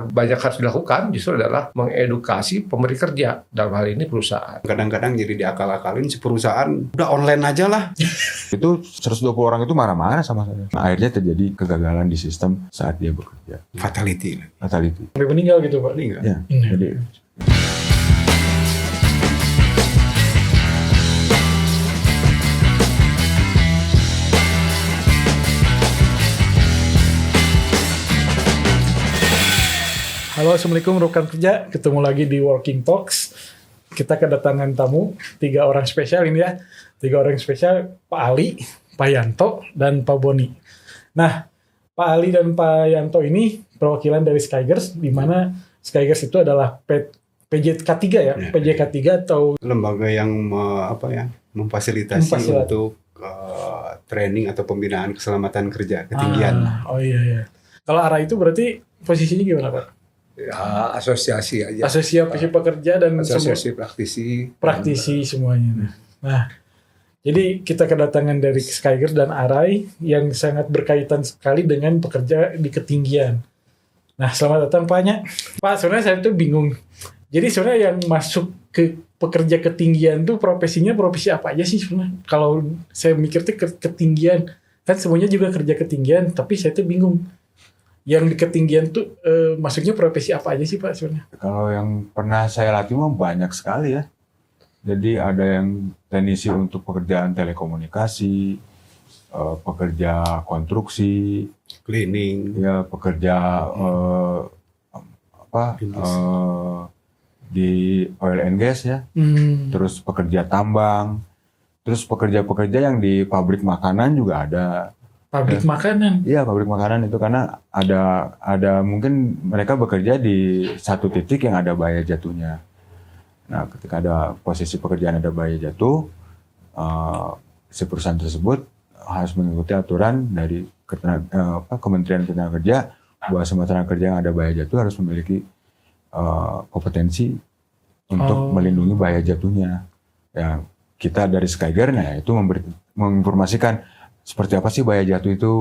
banyak harus dilakukan justru adalah mengedukasi pemberi kerja, dalam hal ini perusahaan. Kadang-kadang jadi diakal-akalin si perusahaan, udah online aja lah. Itu 120 orang itu marah-marah sama saya. Akhirnya terjadi kegagalan di sistem saat dia bekerja. Fatality. Sampai meninggal gitu Pak? Meninggal. Ya, jadi Halo, Assalamualaikum rekan kerja. Ketemu lagi di Working Talks. Kita kedatangan tamu, 3 orang spesial ini ya. 3 orang spesial, Pak Ali, Pak Yanto, dan Pak Boni. Nah, Pak Ali dan Pak Yanto ini perwakilan dari Skygers, di mana Skygers itu adalah PJK3 ya, PJK3 atau lembaga yang memfasilitasi untuk training atau pembinaan keselamatan kerja ketinggian. Oh iya. Kalau ARA itu berarti posisinya gimana Pak? Ya, asosiasi aja. Asosiasi pekerja dan asosiasi praktisi semuanya. Nah, jadi kita kedatangan dari Skygers dan Arai yang sangat berkaitan sekali dengan pekerja di ketinggian. Nah, selamat datang Paknya. Pak, sebenarnya saya tuh bingung. Jadi sebenarnya yang masuk ke pekerja ketinggian tuh profesi apa aja sih sebenarnya? Kalau saya mikir tuh ketinggian, kan semuanya juga kerja ketinggian, tapi saya tuh bingung. Yang di ketinggian tuh masuknya profesi apa aja sih Pak sebenarnya? kalau yang pernah saya latih mah banyak sekali ya. Jadi ada yang teknisi untuk pekerjaan telekomunikasi, pekerja konstruksi, Cleaning, ya pekerja di oil and gas ya, terus pekerja tambang, terus pekerja-pekerja yang di pabrik makanan juga ada. Pabrik makanan. Iya, pabrik makanan itu karena ada mungkin mereka bekerja di satu titik yang ada bahaya jatuhnya. Nah, ketika ada posisi pekerjaan ada bahaya jatuh, si perusahaan tersebut harus mengikuti aturan dari Kementerian Ketenagakerjaan bahwa semua tenaga kerja yang ada bahaya jatuh harus memiliki kompetensi untuk melindungi bahaya jatuhnya. Ya, kita dari Skygers nah itu menginformasikan seperti apa sih bahaya jatuh itu,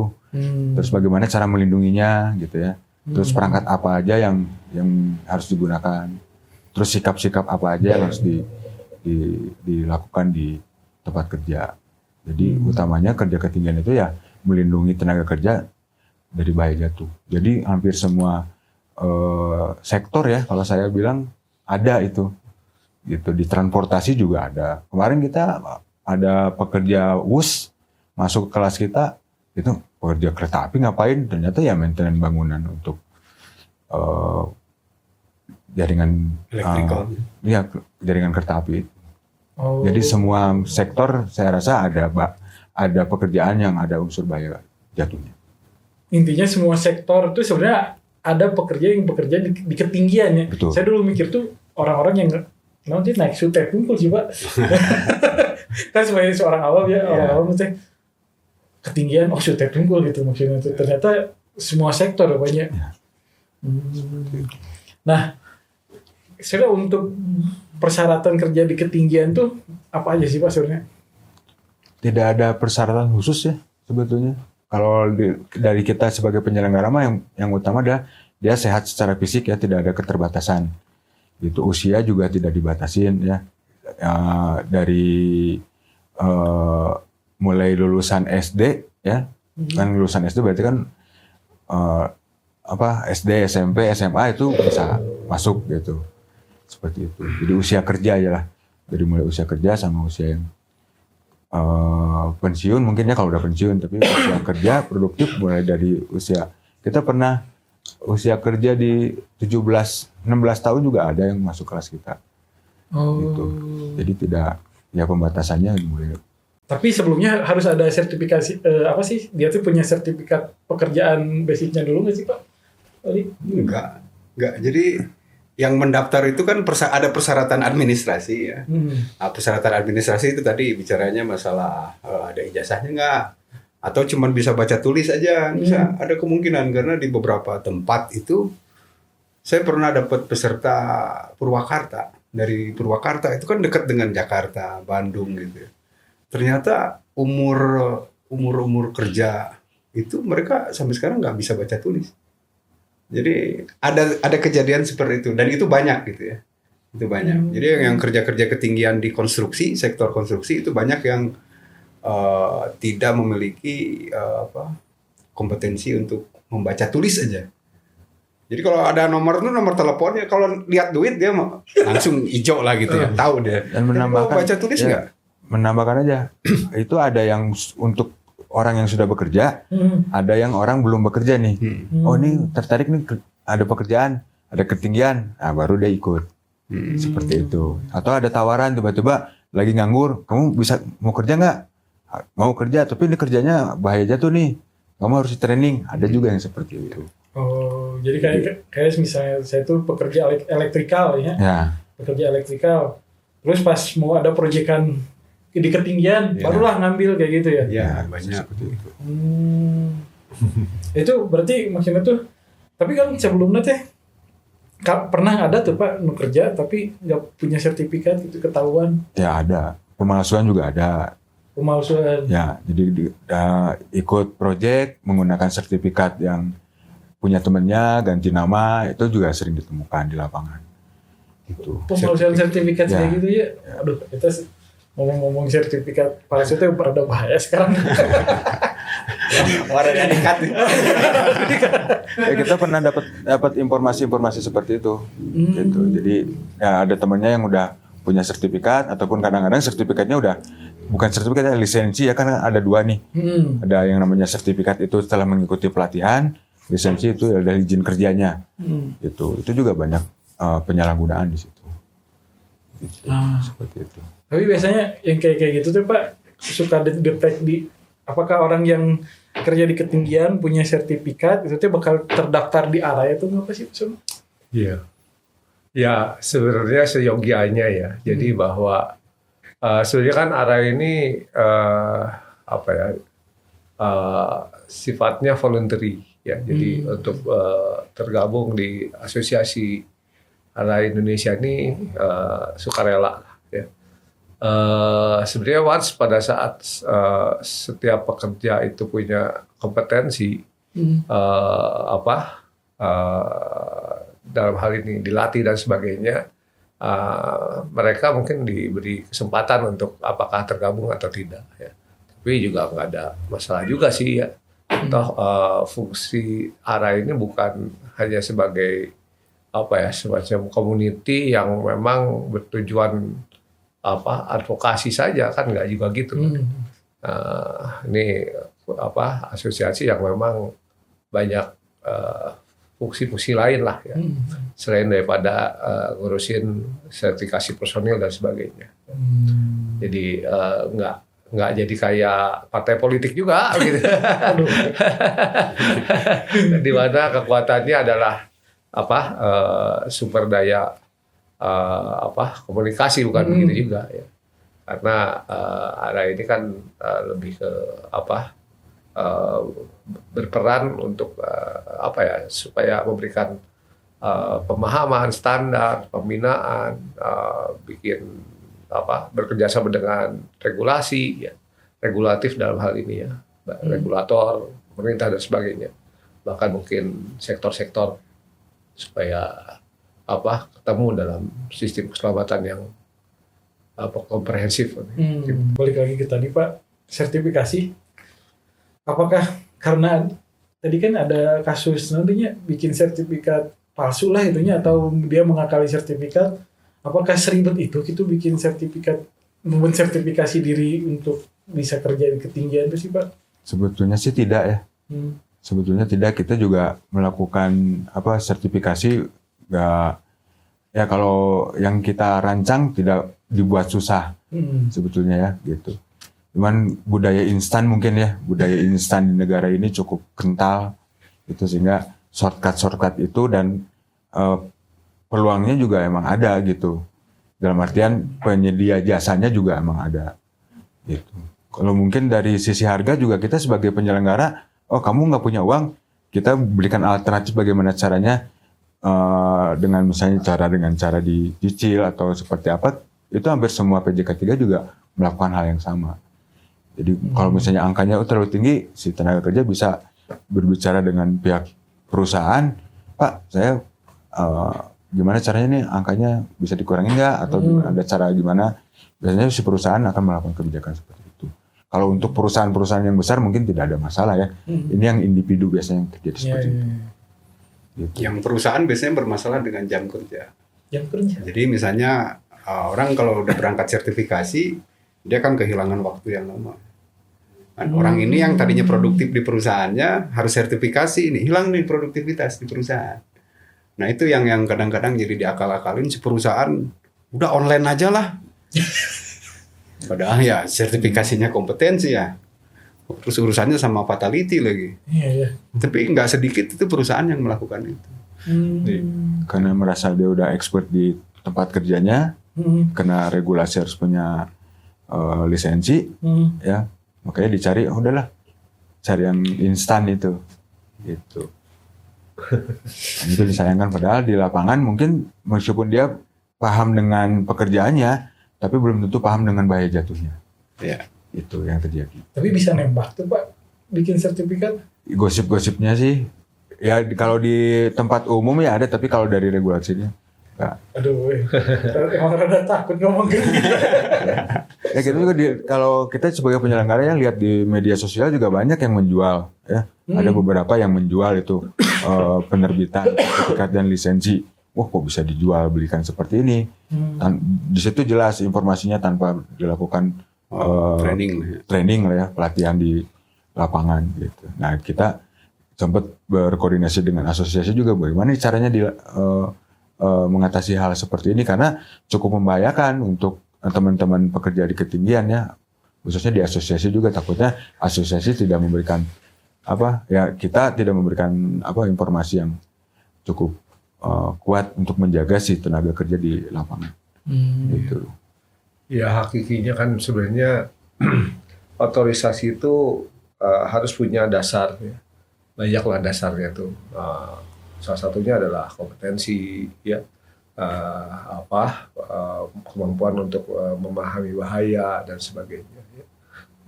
terus bagaimana cara melindunginya gitu ya, terus perangkat apa aja yang harus digunakan, terus sikap-sikap apa aja yang harus dilakukan di tempat kerja. Jadi utamanya kerja ketinggian itu ya melindungi tenaga kerja dari bahaya jatuh. Jadi hampir semua sektor ya kalau saya bilang ada itu, gitu. Di transportasi juga ada. Kemarin kita ada pekerja WUS masuk ke kelas kita, itu pekerja kereta api ngapain? Ternyata ya maintenance bangunan untuk jaringan elektrikal. Jaringan kereta api. Jadi semua sektor saya rasa ada pekerjaan yang ada unsur bahaya jatuhnya. Intinya semua sektor itu sebenarnya ada pekerja yang bekerja di ketinggian ya. Betul. Saya dulu mikir tuh orang-orang yang nanti naik sutet kumpul sih Pak. Kan sebagai seorang awam ya, orang awam itu ketinggian, sutet tunggul gitu maksudnya itu. Ternyata semua sektor banyak. Nah, sebenarnya untuk persyaratan kerja di ketinggian tuh apa aja sih Pak sebenarnya? Tidak ada persyaratan khusus ya sebetulnya. Kalau dari kita sebagai penyelenggara mah yang utama adalah dia sehat secara fisik ya, tidak ada keterbatasan. Itu usia juga tidak dibatasin ya. Dari mulai lulusan SD ya, kan lulusan SD berarti kan SD, SMP, SMA itu bisa masuk gitu, seperti itu. Jadi usia kerja aja lah, dari mulai usia kerja sama usia yang pensiun mungkin ya kalau udah pensiun, tapi usia kerja produktif mulai dari usia kita pernah usia kerja di 16 tahun juga ada yang masuk kelas kita. Gitu. Jadi tidak ya pembatasannya mulai. Tapi sebelumnya harus ada sertifikasi apa sih? Dia tuh punya sertifikat pekerjaan basicnya dulu nggak sih Pak? Enggak. Jadi yang mendaftar itu kan ada persyaratan administrasi ya. Nah, persyaratan administrasi itu tadi bicaranya masalah ada ijazahnya nggak? Atau cuma bisa baca tulis aja? Bisa ada kemungkinan karena di beberapa tempat itu saya pernah dapat peserta Purwakarta. Dari Purwakarta itu kan dekat dengan Jakarta, Bandung gitu. Ternyata umur kerja itu mereka sampai sekarang nggak bisa baca tulis. Jadi ada kejadian seperti itu dan itu banyak gitu ya. Itu banyak. Jadi yang kerja-kerja ketinggian di konstruksi, sektor konstruksi itu banyak yang tidak memiliki kompetensi untuk membaca tulis aja. Jadi kalau ada nomor teleponnya, kalau lihat duit dia langsung hijau lah gitu ya, tahu dia. Dan menambahkan baca tulis nggak? Menambahkan aja, itu ada yang untuk orang yang sudah bekerja, ada yang orang belum bekerja nih. Oh ini tertarik nih, ada pekerjaan, ada ketinggian, nah baru dia ikut. Seperti itu. Atau ada tawaran tiba-tiba lagi nganggur, kamu mau kerja nggak? Mau kerja, tapi ini kerjanya bahaya jatuh nih. Kamu harus training. Ada juga yang seperti itu. Oh, jadi kayak misalnya saya tuh pekerja elektrikal ya. Pekerja elektrikal. Terus pas mau ada proyekan di ketinggian, barulah ngambil kayak gitu ya. Ya, banyak seperti itu. Itu berarti maksudnya tuh, tapi kan sebelumnya teh pernah ada tuh Pak kerja tapi nggak punya sertifikat, itu ketahuan. Ya ada. Pemalsuan juga ada. Pemalsuan. Ya, jadi ikut proyek menggunakan sertifikat yang punya temennya, ganti nama, itu juga sering ditemukan di lapangan. Gitu. Pemalsuan sertifikat kayak gitu ya. Aduh, kita ngomong-ngomong sertifikat palsu itu pada bahaya sekarang. Warna dikat. Ya, kita pernah dapat informasi-informasi seperti itu. Gitu. Jadi ya ada temennya yang udah punya sertifikat, ataupun kadang-kadang sertifikatnya udah bukan sertifikat, lisensi ya, kan ada dua nih. Ada yang namanya sertifikat itu setelah mengikuti pelatihan, lisensi itu adalah izin kerjanya. Itu juga banyak penyalahgunaan di situ. Gitu. Seperti itu. Tapi biasanya yang kayak gitu tuh Pak suka detek di apakah orang yang kerja di ketinggian punya sertifikat itu tuh bakal terdaftar di ARAI itu apa sih? Iya. Ya sebenarnya seyogianya ya. Jadi bahwa sebenarnya kan ARAI ini sifatnya voluntary ya. Jadi untuk tergabung di asosiasi ARAI Indonesia ini sukarela ya. Sebenarnya once pada saat setiap pekerja itu punya kompetensi dalam hal ini dilatih dan sebagainya, mereka mungkin diberi kesempatan untuk apakah tergabung atau tidak ya. Tapi juga nggak ada masalah juga sih ya. Toh fungsi ARAI ini bukan hanya sebagai semacam community yang memang bertujuan advokasi saja, kan nggak juga gitu. Ini asosiasi yang memang banyak fungsi-fungsi lain lah ya, selain daripada ngurusin sertifikasi personil dan sebagainya. Jadi nggak jadi kayak partai politik juga gitu. Di mana kekuatannya adalah sumber daya komunikasi, bukan begitu juga ya. Karena ARAI ini kan lebih ke berperan untuk supaya memberikan pemahaman, standar, pembinaan, bikin bekerjasama dengan regulasi ya, regulatif dalam hal ini ya, regulator, pemerintah dan sebagainya, bahkan mungkin sektor-sektor supaya ketemu dalam sistem keselamatan yang komprehensif. Balik lagi ke tadi Pak, sertifikasi. Apakah karena tadi kan ada kasus nantinya bikin sertifikat palsu lah itunya, atau dia mengakali sertifikat, apakah seribet itu gitu bikin sertifikat, membuat sertifikasi diri untuk bisa kerja di ketinggian itu sih Pak? Sebetulnya sih tidak ya. Sebetulnya tidak, kita juga melakukan sertifikasi ya kalau yang kita rancang tidak dibuat susah sebetulnya ya gitu. Cuman budaya instan mungkin ya, budaya instan di negara ini cukup kental gitu, sehingga shortcut itu dan peluangnya juga emang ada gitu. Dalam artian penyedia jasanya juga emang ada gitu. Kalau mungkin dari sisi harga juga kita sebagai penyelenggara, kamu nggak punya uang, kita berikan alternatif bagaimana caranya, dengan misalnya dengan cara dicicil atau seperti apa. Itu hampir semua PJK 3 juga melakukan hal yang sama. Jadi kalau misalnya angkanya terlalu tinggi, si tenaga kerja bisa berbicara dengan pihak perusahaan Pak, saya gimana caranya nih angkanya bisa dikurangi nggak atau ada cara gimana? Biasanya si perusahaan akan melakukan kebijakan seperti itu. Kalau untuk perusahaan-perusahaan yang besar mungkin tidak ada masalah ya. Ini yang individu biasanya yang terjadi seperti itu. Gitu. Yang perusahaan biasanya bermasalah dengan jam kerja. Jam kerja. Jadi misalnya orang kalau udah berangkat sertifikasi, dia kan kehilangan waktu yang lama. Kan orang ini yang tadinya produktif di perusahaannya harus sertifikasi, ini hilang nih produktivitas di perusahaan. Nah itu yang kadang-kadang jadi diakal-akalin si perusahaan udah online aja lah. Padahal ya sertifikasinya kompetensi ya. Terus urusannya sama fatality lagi. Iya. Tapi nggak sedikit itu perusahaan yang melakukan itu. Karena merasa dia udah expert di tempat kerjanya, kena regulasi harus punya lisensi, ya makanya dicari, oh udahlah cari yang instan itu, gitu. Dan itu disayangkan padahal di lapangan mungkin meskipun dia paham dengan pekerjaannya, tapi belum tentu paham dengan bahaya jatuhnya. Ya. Itu yang terjadi. Tapi bisa nembak tuh Pak, bikin sertifikat? Gosip-gosipnya sih, ya kalau di tempat umum ya ada, tapi kalau dari regulasinya enggak. Aduh, emang rada takut ngomong gitu. Ya gitu juga kalau kita sebagai penyelenggara yang lihat di media sosial juga banyak yang menjual, ya. Ada beberapa yang menjual itu penerbitan sertifikat dan lisensi. Wah kok bisa dijual belikan seperti ini? Di situ jelas informasinya tanpa dilakukan training lah ya, pelatihan di lapangan gitu. Nah kita sempat berkoordinasi dengan asosiasi juga bagaimana caranya mengatasi hal seperti ini karena cukup membahayakan untuk teman-teman pekerja di ketinggian ya, khususnya di asosiasi juga takutnya asosiasi tidak memberikan kita tidak memberikan informasi yang cukup kuat untuk menjaga si tenaga kerja di lapangan. Gitu. Ya hakikinya kan sebenarnya otorisasi itu harus punya dasar ya. Banyaklah dasarnya tuh. Salah satunya adalah kompetensi ya. Kemampuan untuk memahami bahaya dan sebagainya. Ya.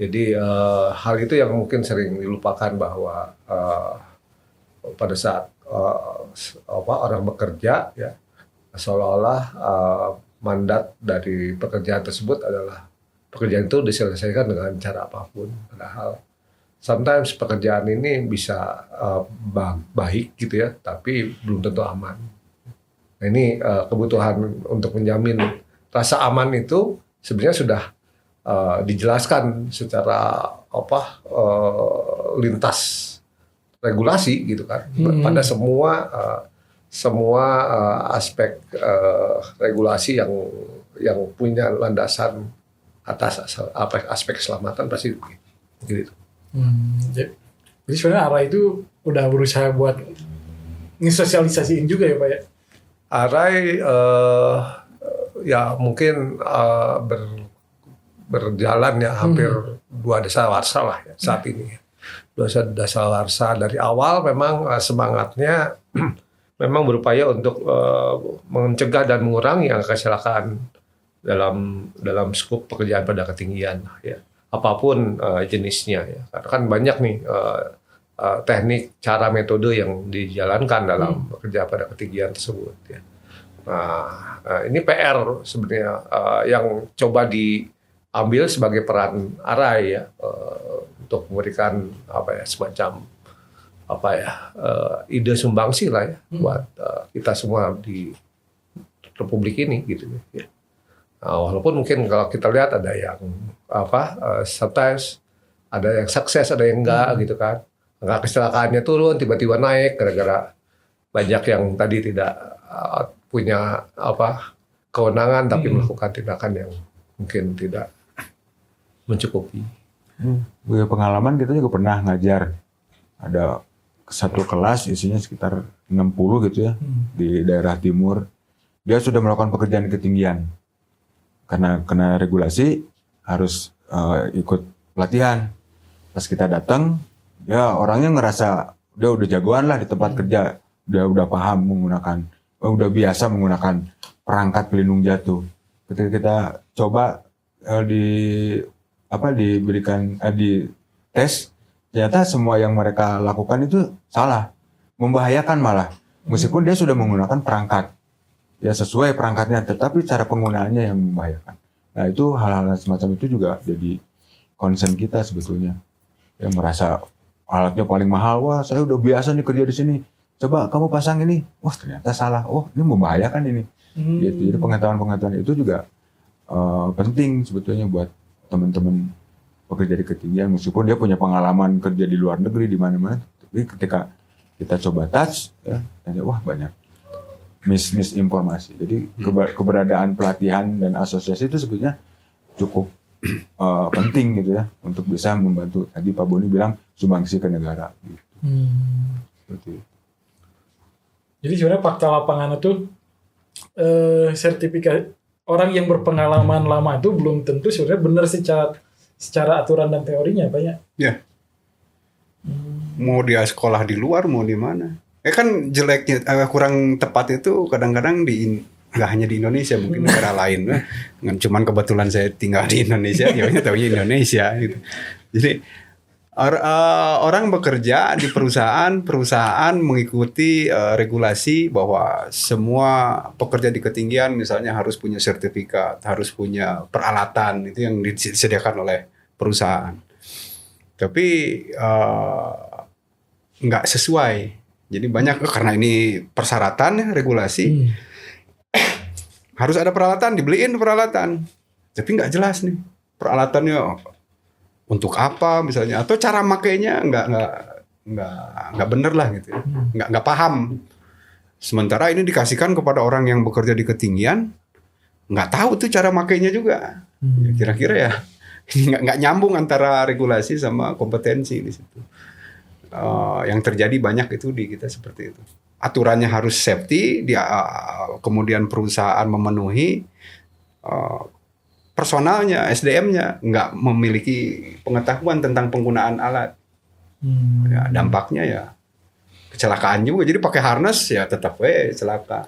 Jadi hal itu yang mungkin sering dilupakan bahwa pada saat orang bekerja ya seolah-olah mandat dari pekerjaan tersebut adalah pekerjaan itu diselesaikan dengan cara apapun. Padahal sometimes pekerjaan ini bisa baik gitu ya, tapi belum tentu aman. Nah, ini kebutuhan untuk menjamin rasa aman itu sebenarnya sudah dijelaskan secara lintas regulasi gitu kan, pada semua aspek regulasi yang punya landasan atas aspek keselamatan pasti gitu. Jadi sebenarnya ARA itu udah berusaha buat ngesosialisasiin juga ya Pak ya? ARAI ya mungkin berjalan ya hampir 2 dasawarsa lah ya saat ini. 2 dasawarsa dari awal memang semangatnya memang berupaya untuk mencegah dan mengurangi angka kecelakaan dalam skup pekerjaan pada ketinggian ya. Apapun jenisnya ya. Karena kan banyak nih teknik, cara, metode yang dijalankan dalam bekerja pada ketinggian tersebut ya. Nah, ini PR sebenarnya yang coba diambil sebagai peran ARAI ya untuk memberikan semacam ide sumbangsi lah ya buat kita semua di Republik ini gitu ya. Nah, walaupun mungkin kalau kita lihat ada yang sometimes ada yang sukses, ada yang enggak gitu kan. Angka kecelakaannya turun, tiba-tiba naik gara-gara banyak yang tadi tidak punya kewenangan tapi melakukan tindakan yang mungkin tidak mencukupi. Pengalaman kita juga pernah ngajar, ada satu kelas isinya sekitar 60 gitu ya di daerah timur. Dia sudah melakukan pekerjaan ketinggian. Karena kena regulasi harus ikut pelatihan. Pas kita datang, ya orangnya ngerasa dia udah jagoan lah di tempat kerja, udah paham menggunakan, udah biasa menggunakan perangkat pelindung jatuh. Ketika kita coba diberikan di tes, ternyata semua yang mereka lakukan itu salah, membahayakan malah. Meskipun dia sudah menggunakan perangkat, ya sesuai perangkatnya, tetapi cara penggunaannya yang membahayakan. Nah itu hal-hal semacam itu juga jadi concern kita sebetulnya. Yang merasa alatnya paling mahal, wah saya udah biasa nih kerja di sini. Coba kamu pasang ini, wah ternyata salah, oh ini membahayakan ini. Gitu. Jadi pengetahuan-pengetahuan itu juga penting sebetulnya buat teman-teman pekerja di ketinggian, meskipun dia punya pengalaman kerja di luar negeri di mana-mana, tapi ketika kita coba touch, ya, wah banyak misinformasi. Jadi keberadaan pelatihan dan asosiasi itu sebetulnya cukup penting gitu ya untuk bisa membantu. Tadi Pak Boni bilang sumbangsi ke negara. Gitu. Seperti itu. Jadi sebenarnya fakta lapangan itu sertifikat orang yang berpengalaman lama itu belum tentu sebenarnya benar secara aturan dan teorinya, Pak ya. Ya. Mau dia sekolah di luar, mau di mana? Kan jeleknya, kurang tepat itu kadang-kadang nggak hanya di Indonesia, mungkin negara lain. Cuman kebetulan saya tinggal di Indonesia, ya tahunya Indonesia gitu. Jadi orang bekerja di perusahaan mengikuti regulasi bahwa semua pekerja di ketinggian misalnya harus punya sertifikat, harus punya peralatan, itu yang disediakan oleh perusahaan. Tapi nggak sesuai. Jadi banyak karena ini persyaratan regulasi harus ada peralatan, dibeliin peralatan, tapi nggak jelas nih peralatannya untuk apa misalnya, atau cara makainya nggak bener lah gitu, nggak paham. Sementara ini dikasihkan kepada orang yang bekerja di ketinggian, nggak tahu tuh cara makainya juga. Kira-kira ya nggak nyambung antara regulasi sama kompetensi di situ. Yang terjadi banyak itu di kita seperti itu. Aturannya harus safety, kemudian perusahaan memenuhi, personalnya, SDM-nya nggak memiliki pengetahuan tentang penggunaan alat. Ya, dampaknya ya kecelakaan juga. Jadi pakai harness ya tetap celaka.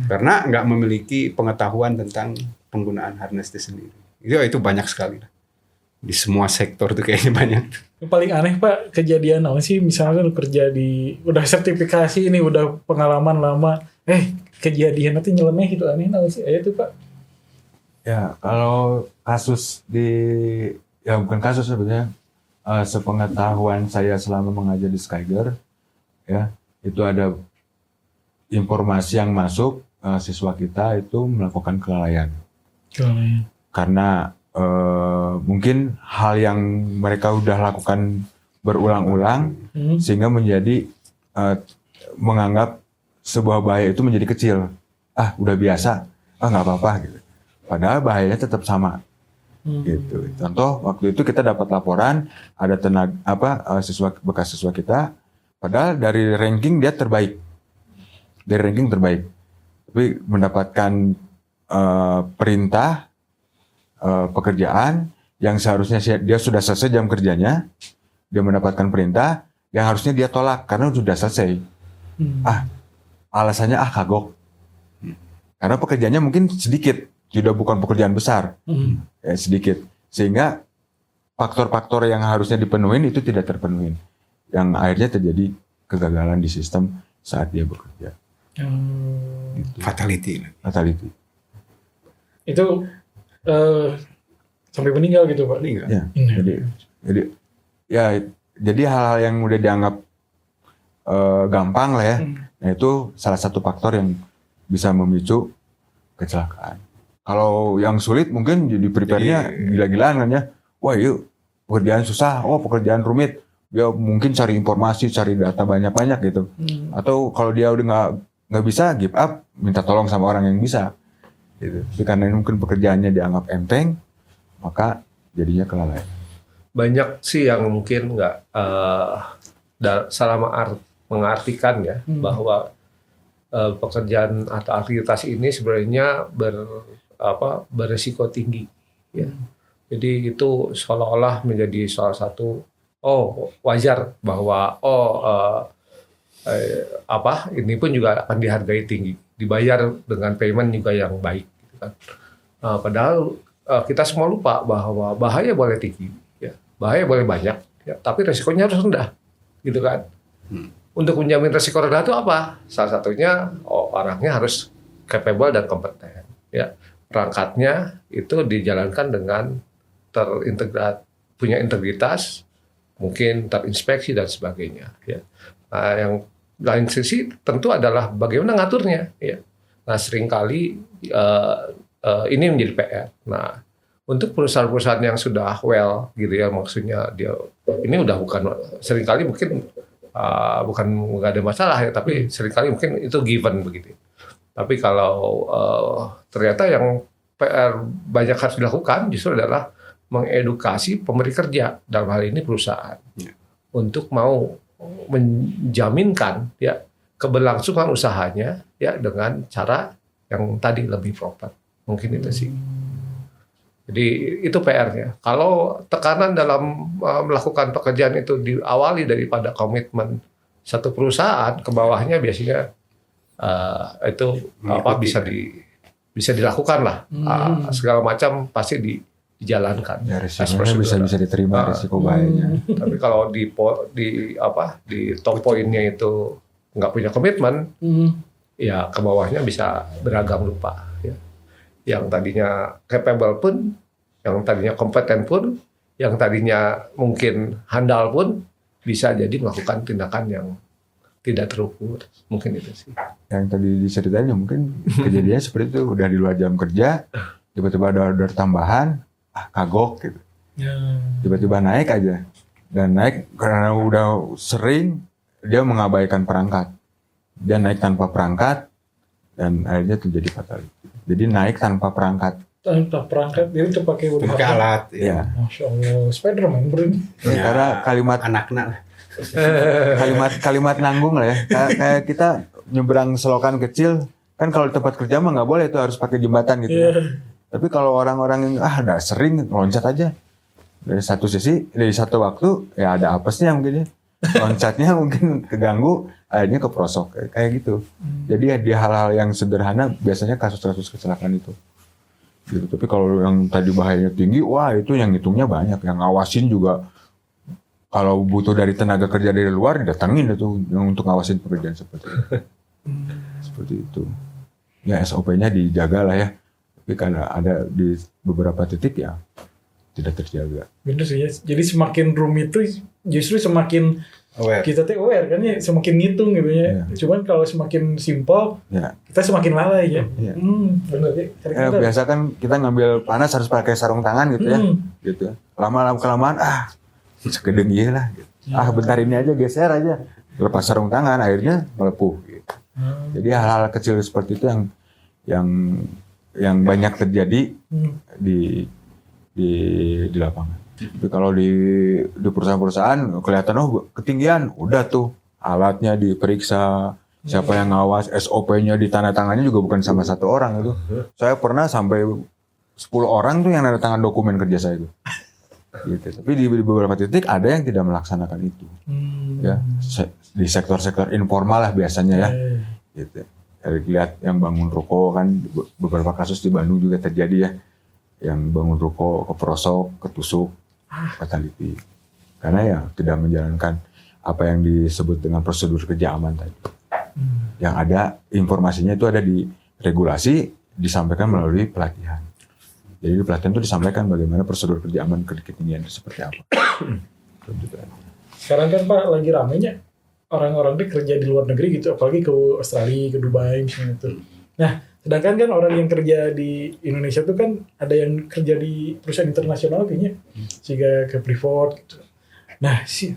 Karena nggak memiliki pengetahuan tentang penggunaan harness itu sendiri. Itu banyak sekali. Di semua sektor tuh kayaknya banyak. Yang paling aneh Pak, kejadian apa sih? Misalnya lu kerja udah sertifikasi ini, udah pengalaman lama, kejadian nanti nyeleneh itu aneh apa sih? Itu Pak. Ya kalau kasus bukan kasus sebenarnya, sepengetahuan saya selama mengajar di Skyger, ya itu ada informasi yang masuk, siswa kita itu melakukan kelalaian. Karena mungkin hal yang mereka udah lakukan berulang-ulang sehingga menjadi menganggap sebuah bahaya itu menjadi kecil. Udah biasa, nggak apa-apa gitu. Padahal bahayanya tetap sama. Gitu. Contoh waktu itu kita dapat laporan ada bekas siswa kita, padahal dari ranking dia terbaik. Dari ranking terbaik. Tapi mendapatkan perintah pekerjaan yang seharusnya dia sudah selesai jam kerjanya, dia mendapatkan perintah yang harusnya dia tolak karena sudah selesai. Alasannya kagok. Karena pekerjaannya mungkin sedikit, sudah bukan pekerjaan besar, ya, sedikit. Sehingga faktor-faktor yang harusnya dipenuhin itu tidak terpenuhin, yang akhirnya terjadi kegagalan di sistem saat dia bekerja. Gitu. Fatality. Itu sampai meninggal gitu Pak. Ya, jadi hal-hal yang udah dianggap gampang lah ya. Nah itu salah satu faktor yang bisa memicu kecelakaan. Kalau yang sulit mungkin jadi prepare-nya gila-gilaan kan ya. Wah yuk pekerjaan susah, pekerjaan rumit. Dia mungkin cari informasi, cari data banyak-banyak gitu. Atau kalau dia udah nggak bisa, give up, minta tolong sama orang yang bisa. Gitu. Tapi karena mungkin pekerjaannya dianggap enteng, maka jadinya kelalaian. Banyak sih yang mungkin nggak salah mengartikan ya bahwa pekerjaan atau aktivitas ini sebenarnya beresiko tinggi. Ya. Jadi itu seolah-olah menjadi salah satu wajar bahwa ini pun juga akan dihargai tinggi, dibayar dengan payment juga yang baik. Gitu kan. Padahal kita semua lupa bahwa bahaya boleh tinggi, ya, bahaya boleh banyak, ya, tapi resikonya harus rendah, gitu kan. untuk menjamin resiko rendah itu apa? Salah satunya orangnya harus capable dan kompeten. Ya, perangkatnya itu dijalankan dengan terintegrat, punya integritas, mungkin terinspeksi dan sebagainya. Ya. Nah, yang lain sisi tentu adalah bagaimana ngaturnya. Ya. Nah, seringkali ini menjadi PR. Nah, untuk perusahaan-perusahaan yang sudah well, gitu ya, maksudnya dia ini udah bukan seringkali mungkin bukan nggak ada masalah ya, tapi seringkali mungkin itu given begitu. Tapi kalau ternyata yang PR banyak harus dilakukan justru adalah mengedukasi pemberi kerja, dalam hal ini perusahaan, untuk mau menjaminkan ya keberlangsungan usahanya ya dengan cara yang tadi lebih proper. Mungkin itu sih. Jadi itu PR-nya. Kalau tekanan dalam melakukan pekerjaan itu diawali daripada komitmen satu perusahaan, ke bawahnya biasanya itu bisa dilakukan lah. Segala macam pasti dijalankan. Ya, risikonya bisa diterima, risiko bahayanya. Tapi kalau di top poinnya itu nggak punya komitmen, ya ke bawahnya bisa beragam rupa. Ya. Yang tadinya capable pun, yang tadinya kompeten pun, yang tadinya mungkin handal pun bisa jadi melakukan tindakan yang tidak terukur. Mungkin itu sih. Yang tadi diceritain ya mungkin kejadiannya seperti itu, udah di luar jam kerja, tiba-tiba ada order tambahan, kagok gitu. Tiba-tiba naik aja. Dan naik karena udah sering dia mengabaikan perangkat. Dia naik tanpa perangkat dan akhirnya terjadi fatality. Jadi naik tanpa perangkat. Tanpa perangkat, dia itu pakai alat. Ya. Masya Allah, Spiderman bro. Ya, karena kalimat anak-anak. kalimat nanggung lah ya. Kayak kita nyebrang selokan kecil, kan kalau tempat kerja mah nggak boleh itu, harus pakai jembatan gitu. Ya. Tapi kalau orang-orang yang udah sering loncat aja dari satu sisi, dari satu waktu ya ada apesnya mungkin ya. Loncatnya mungkin keganggu, akhirnya keprosok kayak gitu. Jadi di hal-hal yang sederhana biasanya kasus-kasus kecelakaan itu. Gitu. Tapi kalau yang tadi bahayanya tinggi, wah itu yang hitungnya banyak, yang ngawasin juga. Kalau butuh dari tenaga kerja dari luar, datangin itu yang untuk ngawasin pekerjaan seperti itu. Seperti itu. Ya SOP-nya dijaga lah ya. Tapi karena ada di beberapa titik ya tidak terjaga. Bener sih ya. Jadi semakin rumit itu justru semakin aware. Kita aware kan ya, semakin ngitung gitu ya. Cuman kalau semakin simpel, kita semakin lalai ya. Bener ya. Biasa kan kita ngambil panas harus pakai sarung tangan gitu ya. Gitu. Lama-lama kelamaan sekedeng iya lah. Gitu. Bentar ini aja, geser aja. Lepas sarung tangan akhirnya melepuh. Gitu. Jadi hal-hal kecil seperti itu yang banyak terjadi di lapangan. Tapi kalau di perusahaan-perusahaan kelihatan ketinggian, udah tuh alatnya diperiksa, siapa yang ngawas, SOP-nya ditandatangannya juga bukan sama satu orang itu. Saya pernah sampai 10 orang tuh yang nanda tangan dokumen kerja saya itu. Gitu. Tapi di beberapa titik ada yang tidak melaksanakan itu. Ya, di sektor-sektor informal lah biasanya ya. Gitu. Lihat yang bangun ruko kan, beberapa kasus di Bandung juga terjadi ya. Yang bangun ruko keprosok, ketusuk, fatality. Karena ya tidak menjalankan apa yang disebut dengan prosedur kerja aman tadi. Yang ada informasinya itu ada di regulasi, disampaikan melalui pelatihan. Jadi di pelatihan itu disampaikan bagaimana prosedur kerja aman ketinggian itu seperti apa. Sekarang kan Pak lagi ramenya orang-orang itu kerja di luar negeri gitu, apalagi ke Australia, ke Dubai misalnya itu. Nah, sedangkan kan orang yang kerja di Indonesia itu kan ada yang kerja di perusahaan internasional kayaknya, sehingga ke Freeport gitu. Nah, si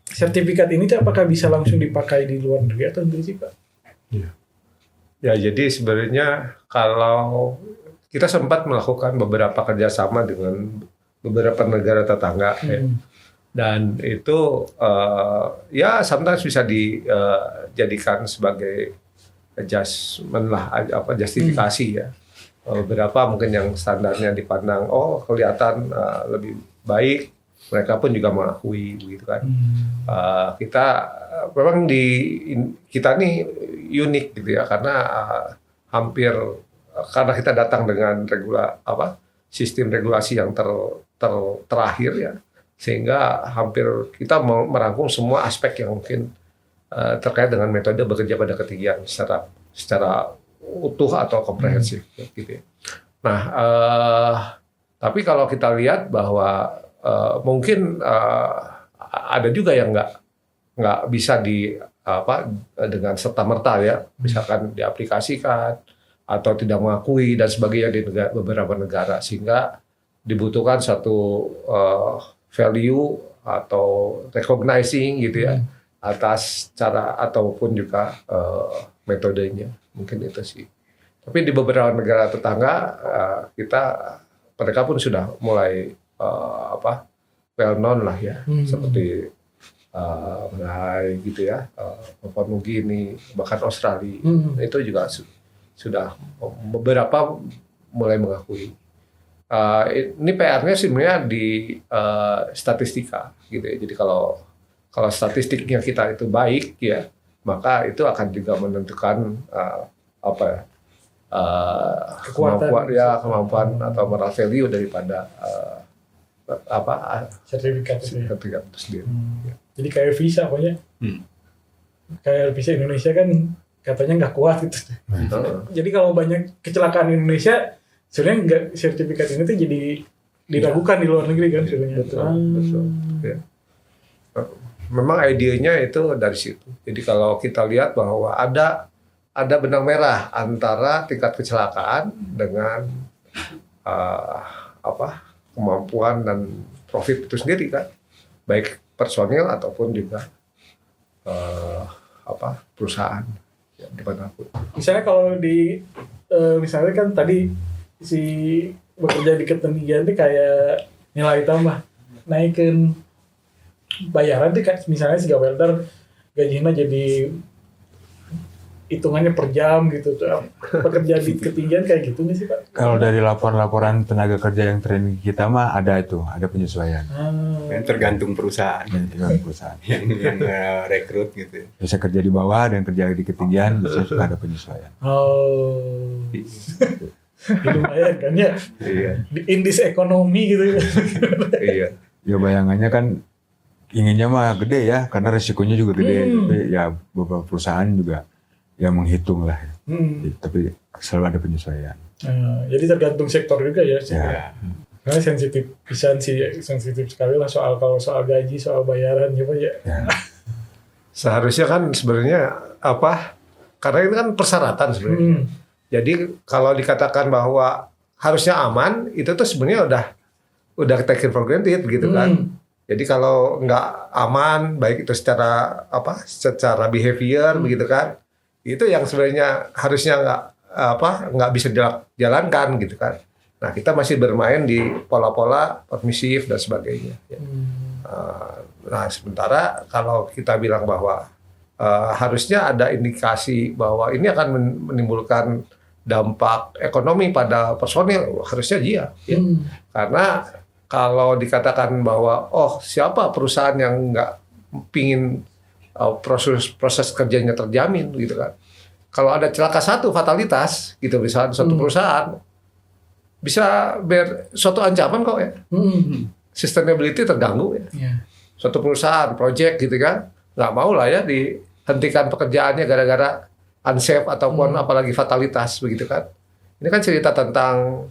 sertifikat ini apakah bisa langsung dipakai di luar negeri atau enggak sih Pak? Ya, jadi sebenarnya kalau kita sempat melakukan beberapa kerjasama dengan beberapa negara tetangga, ya. Dan itu ya sometimes bisa dijadikan sebagai adjustment lah, justifikasi ya. Beberapa mungkin yang standarnya dipandang kelihatan lebih baik, mereka pun juga mengakui gitu kan. Kita memang kita nih unik gitu ya, karena karena kita datang dengan sistem regulasi yang terakhir ya, sehingga hampir kita mau merangkum semua aspek yang mungkin terkait dengan metode bekerja pada ketinggian secara utuh atau komprehensif gitu ya. Nah, tapi kalau kita lihat bahwa mungkin ada juga yang nggak bisa dengan serta-merta ya, misalkan diaplikasikan atau tidak mengakui dan sebagainya di beberapa negara, sehingga dibutuhkan satu value atau recognizing gitu ya atas cara ataupun juga metodenya, mungkin itu sih. Tapi di beberapa negara tetangga mereka pun sudah mulai well known lah ya, seperti Brunei gitu ya, Papua Nugini, bahkan Australia, itu juga sudah beberapa mulai mengakui. Ini PR-nya sebenarnya di statistika gitu ya. Jadi kalau statistiknya kita itu baik ya, maka itu akan juga menentukan kemampuan atau moral value daripada sertifikat itu sendiri. Jadi kayak visa pokoknya. Kayak visa Indonesia kan katanya nggak kuat gitu. Jadi kalau banyak kecelakaan Indonesia, sebenarnya nggak, sertifikat ini tuh jadi diragukan di luar negeri kan sebenarnya. Betul. Ya. Memang idenya itu dari situ. Jadi kalau kita lihat bahwa ada benang merah antara tingkat kecelakaan dengan kemampuan dan profit itu sendiri kan, baik personil ataupun juga perusahaan ya, dimanapun. Misalnya kalau misalnya kan tadi si bekerja di ketinggian itu kayak nilai tambah, naikin bayaran tuh misalnya si welder gajinya jadi hitungannya per jam gitu tuh. Pekerja di ketinggian kayak gitu nggak sih Pak? Kalau dari laporan tenaga kerja yang training kita mah ada penyesuaian. Yang tergantung perusahaan. yang rekrut gitu. Bisa kerja di bawah dan kerja di ketinggian bisa suka ada penyesuaian. Lumayan kan ya? Iya. Di indis ekonomi gitu. Iya. Ya bayangannya kan inginnya mah gede ya, karena resikonya juga gede. Tapi ya beberapa perusahaan juga ya menghitung lah. Tapi selalu ada penyesuaian. Jadi tergantung sektor juga ya. Ya. Karena sensitif sekali lah kalau soal gaji, soal bayaran gitu ya. Seharusnya kan sebenarnya karena ini kan persyaratan sebenarnya. Jadi kalau dikatakan bahwa harusnya aman, itu tuh sebenarnya udah taken for granted gitu kan. Jadi kalau nggak aman, baik itu secara behavior begitu kan, itu yang sebenarnya harusnya nggak bisa dijalankan gitu kan. Nah kita masih bermain di pola-pola permisif dan sebagainya. Ya. Nah sementara kalau kita bilang bahwa harusnya ada indikasi bahwa ini akan menimbulkan dampak ekonomi pada personil, harusnya iya. Ya. Karena kalau dikatakan bahwa siapa perusahaan yang nggak pingin proses kerjanya terjamin gitu kan. Kalau ada celaka satu fatalitas gitu misalnya suatu perusahaan bisa suatu ancaman kok ya. Sustainability terganggu ya. Suatu perusahaan project gitu kan nggak mau lah ya dihentikan pekerjaannya gara-gara unsafe ataupun apalagi fatalitas begitu kan. Ini kan cerita tentang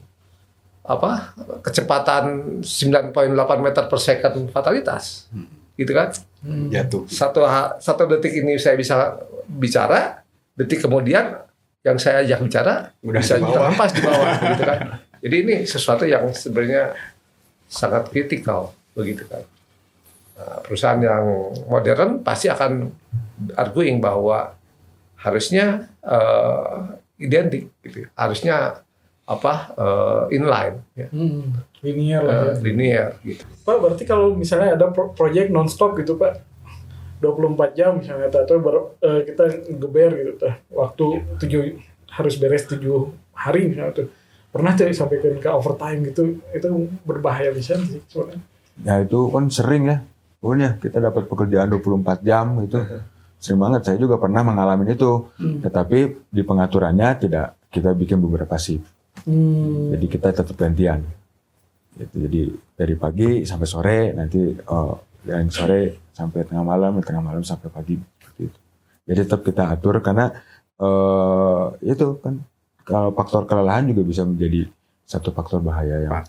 kecepatan 9.8 meter per second fatalitas gitu kan. Jatuh. Satu detik ini saya bisa bicara, detik kemudian yang saya ajak bicara bisa terhempas di bawah gitu kan. Jadi ini sesuatu yang sebenarnya sangat kritikal begitu kan. Nah, perusahaan yang modern pasti akan arguing bahwa harusnya identik gitu. Harusnya inline ya. Linear lah ya. Linear gitu. Pak, berarti kalau misalnya ada proyek non-stop gitu Pak, 24 jam misalnya, atau kita geber gitu, waktu 7 harus beres 7 hari misalnya tuh. Pernah tuh sampai ke overtime gitu, itu berbahaya bisa sih sebenarnya. Ya itu kan sering ya, pokoknya kita dapat pekerjaan 24 jam gitu. Sering banget, saya juga pernah mengalami itu. Tetapi di pengaturannya tidak, kita bikin beberapa shift. Jadi kita tetap gantian. Gitu. Jadi dari pagi sampai sore, nanti dari sore sampai tengah malam sampai pagi. Gitu. Jadi tetap kita atur karena itu kan kalau faktor kelelahan juga bisa menjadi satu faktor bahaya yang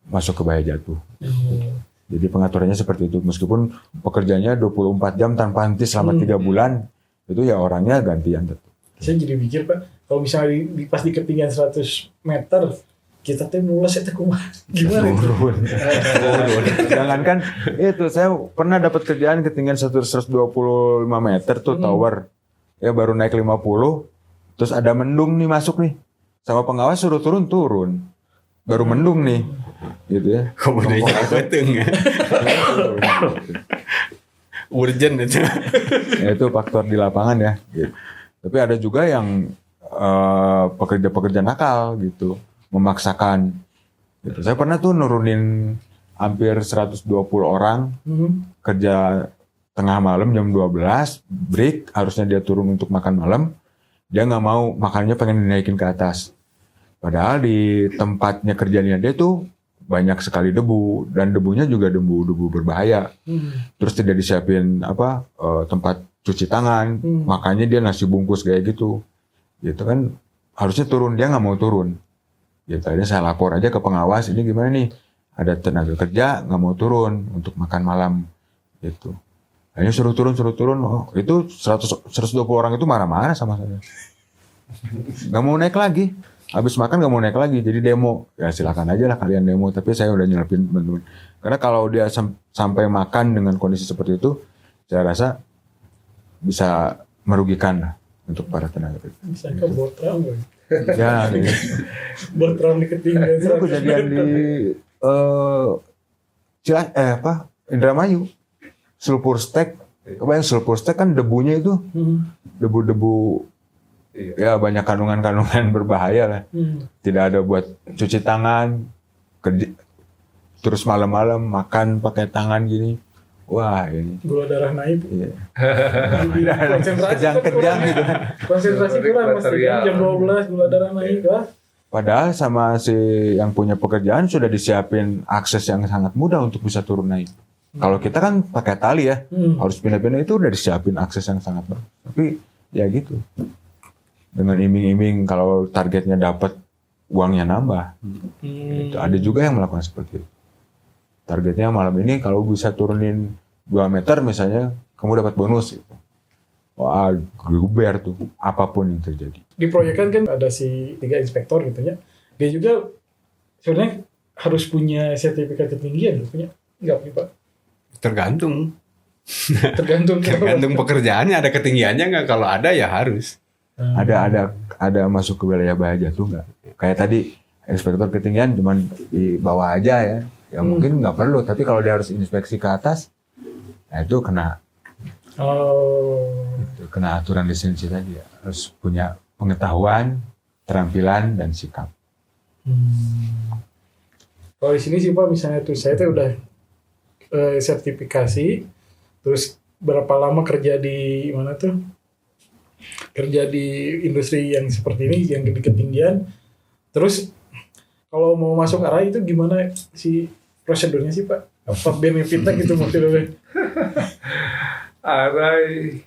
masuk ke bahaya jatuh. Jadi pengaturannya seperti itu. Meskipun pekerjaannya 24 jam tanpa henti selama 3 bulan, itu ya orangnya gantian tetap. Saya jadi mikir Pak, kalau misalnya pas di ketinggian 100 meter, kita tuh mulai saya kumaha gimana? Turun. Jangankan itu, saya pernah dapat kerjaan ketinggian 125 meter tuh tower. Ya baru naik 50, terus ada mendung nih masuk nih. Sama pengawas suruh turun. Baru mendung nih. Gitu ya. Kemudian beteng ya. Urgent itu. Ya, itu faktor di lapangan ya. Gitu. Tapi ada juga yang pekerja-pekerja nakal gitu, memaksakan. Gitu. Saya pernah tuh nurunin hampir 120 orang kerja tengah malam jam 12, break, harusnya dia turun untuk makan malam. Dia nggak mau, makannya pengen dinaikin ke atas. Padahal di tempatnya kerjanya dia tuh banyak sekali debu, dan debunya juga debu berbahaya. Terus tidak disiapin tempat cuci tangan, makanya dia nasi bungkus kayak gitu. Gitu kan harusnya turun, dia nggak mau turun. Gitu, akhirnya saya lapor aja ke pengawas, ini gimana nih? Ada tenaga kerja nggak mau turun untuk makan malam. Gitu. Akhirnya suruh turun. Oh, itu 120 orang itu marah-marah sama saya. Nggak mau naik lagi. Habis makan nggak mau naik lagi, jadi demo. Ya silakan aja lah kalian demo, tapi saya udah nyelapin teman-teman. Karena kalau dia sampai makan dengan kondisi seperti itu, saya rasa bisa merugikan lah untuk para tenaga kerja. Bisa ke Botram, Ya, Botram di ketinggian. itu kejadian di Indramayu, Sulfur Stek. Kebayang Sulfur Stek kan debunya itu debu-debu. Ya banyak kandungan-kandungan berbahaya lah. Tidak ada buat cuci tangan, kerja, terus malam-malam makan pakai tangan gini. Wah ini. Gula darah naik. Iya. Konsentrasi Kejang gitu. Konsentrasi kurang pasti kan jam 12 gula darah naik lah. Padahal sama si yang punya pekerjaan sudah disiapin akses yang sangat mudah untuk bisa turun naik. Kalau kita kan pakai tali ya, harus pindah-pindah, itu udah disiapin akses yang sangat bagus. Tapi ya gitu. Dengan iming-iming kalau targetnya dapat, uangnya nambah. Itu ada juga yang melakukan seperti itu. Targetnya malam ini kalau bisa turunin 2 meter misalnya, kamu dapat bonus. Gitu. Wah, guber tuh, apapun yang terjadi. Di proyekan kan ada si 3 inspektor gitu ya. Dia juga sebenarnya harus punya sertifikat ketinggian, punya nggak punya Pak? Tergantung Tergantung pekerjaannya, ada ketinggiannya nggak? Kalau ada ya harus. Ada masuk ke wilayah bahaya jatuh nggak? Kayak tadi inspektor ketinggian cuman di bawah aja ya. Ya mungkin nggak perlu, tapi kalau dia harus inspeksi ke atas, nah itu kena. Itu kena aturan lisensi tadi ya. Harus punya pengetahuan, keterampilan dan sikap. Kalau di sini sih Pak, misalnya tuh saya tuh udah sertifikasi, terus berapa lama kerja di mana tuh? Kerja di industri yang seperti ini, yang di ketinggian. Terus kalau mau masuk arah itu gimana sih prosedurnya sih Pak? Apa benefitnya gitu maksudnya? Arai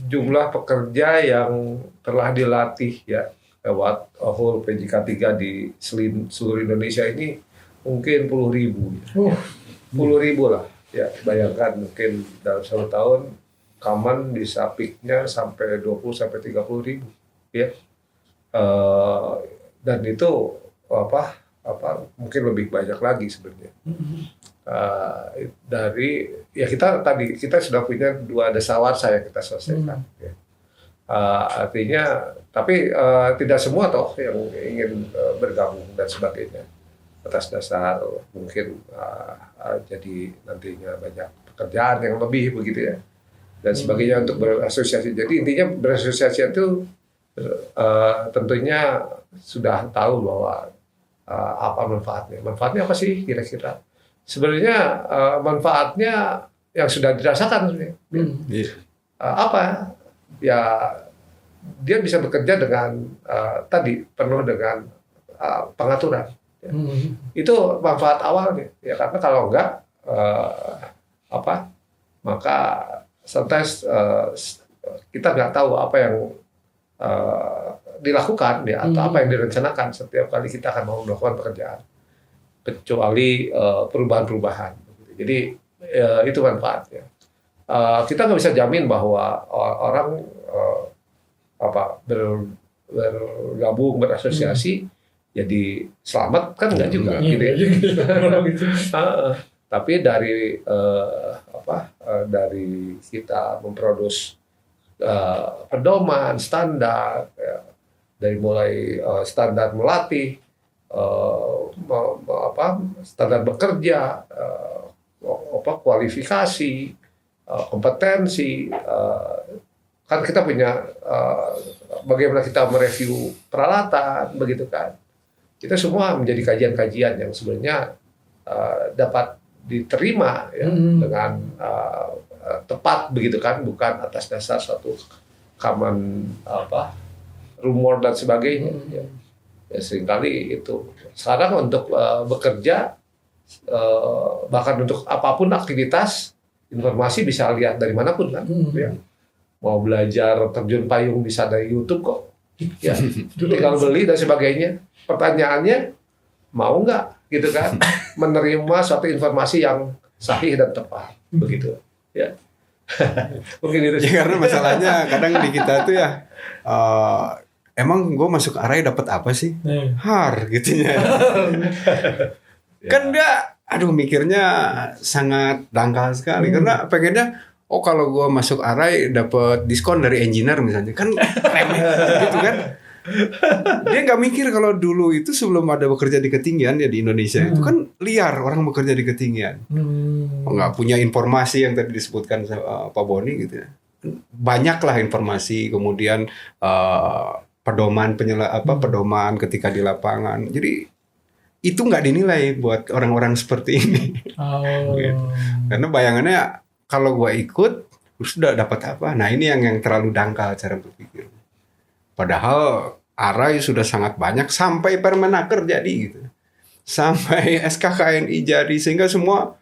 jumlah pekerja yang telah dilatih ya lewat whole PJK 3 di seluruh Indonesia ini mungkin 10.000 ya. 10.000 lah ya, bayangkan mungkin dalam 1 tahun Kaman bisa peaknya sampai 20-30.000 ya. Dan itu mungkin lebih banyak lagi sebenarnya. Dari ya kita sudah punya 2 dasawar saya kita selesaikan. Ya. Artinya tapi tidak semua toh yang ingin bergabung dan sebagainya atas dasar mungkin jadi nantinya banyak pekerjaan yang lebih begitu ya dan sebagainya untuk berasosiasi. Jadi intinya berasosiasi itu tentunya sudah tahu bahwa apa manfaatnya. Manfaatnya apa sih kira-kira? Sebenarnya manfaatnya yang sudah dirasakan sebenarnya. Apa? Ya dia bisa bekerja dengan tadi penuh dengan pengaturan. Ya. Itu manfaat awalnya. Ya karena kalau enggak maka sometimes kita nggak tahu apa yang dilakukan ya atau apa yang direncanakan setiap kali kita akan mau melakukan pekerjaan, kecuali perubahan-perubahan. Jadi itu manfaatnya. Kita nggak bisa jamin bahwa orang bergabung berasosiasi jadi selamat kan enggak juga gitu ya. Tapi dari dari kita memproduksi pedoman standar ya, dari mulai standar melatih standar bekerja kualifikasi kompetensi kan kita punya bagaimana kita mereview peralatan begitu kan, itu semua menjadi kajian-kajian yang sebenarnya dapat diterima ya, dengan tepat begitu kan, bukan atas dasar suatu common rumor dan sebagainya. Ya seringkali itu sekarang untuk bekerja bahkan untuk apapun aktivitas informasi bisa lihat dari manapun kan. Ya. Mau belajar terjun payung bisa dari YouTube kok. Ya, tinggal beli dan sebagainya. Pertanyaannya mau nggak gitu kan menerima suatu informasi yang sahih dan tepat begitu ya. Mungkin itu ya, karena masalahnya kadang di kita tuh ya emang gue masuk Arai dapat apa sih gitu ya. Kan dia mikirnya sangat dangkal sekali karena pengennya kalau gue masuk Arai dapat diskon dari engineer misalnya kan remeh gitu kan. Dia nggak mikir kalau dulu itu sebelum ada bekerja di ketinggian ya di Indonesia itu kan liar orang bekerja di ketinggian, nggak punya informasi yang tadi disebutkan Pak Boni gitu ya. Banyaklah informasi, kemudian pedoman pedoman ketika di lapangan. Jadi itu nggak dinilai buat orang-orang seperti ini. Gitu. Karena bayangannya kalau gue ikut sudah dapat apa? Nah ini yang terlalu dangkal cara berpikir. Padahal Arai sudah sangat banyak sampai Permenaker jadi gitu. Sampai SKKNI jadi sehingga semua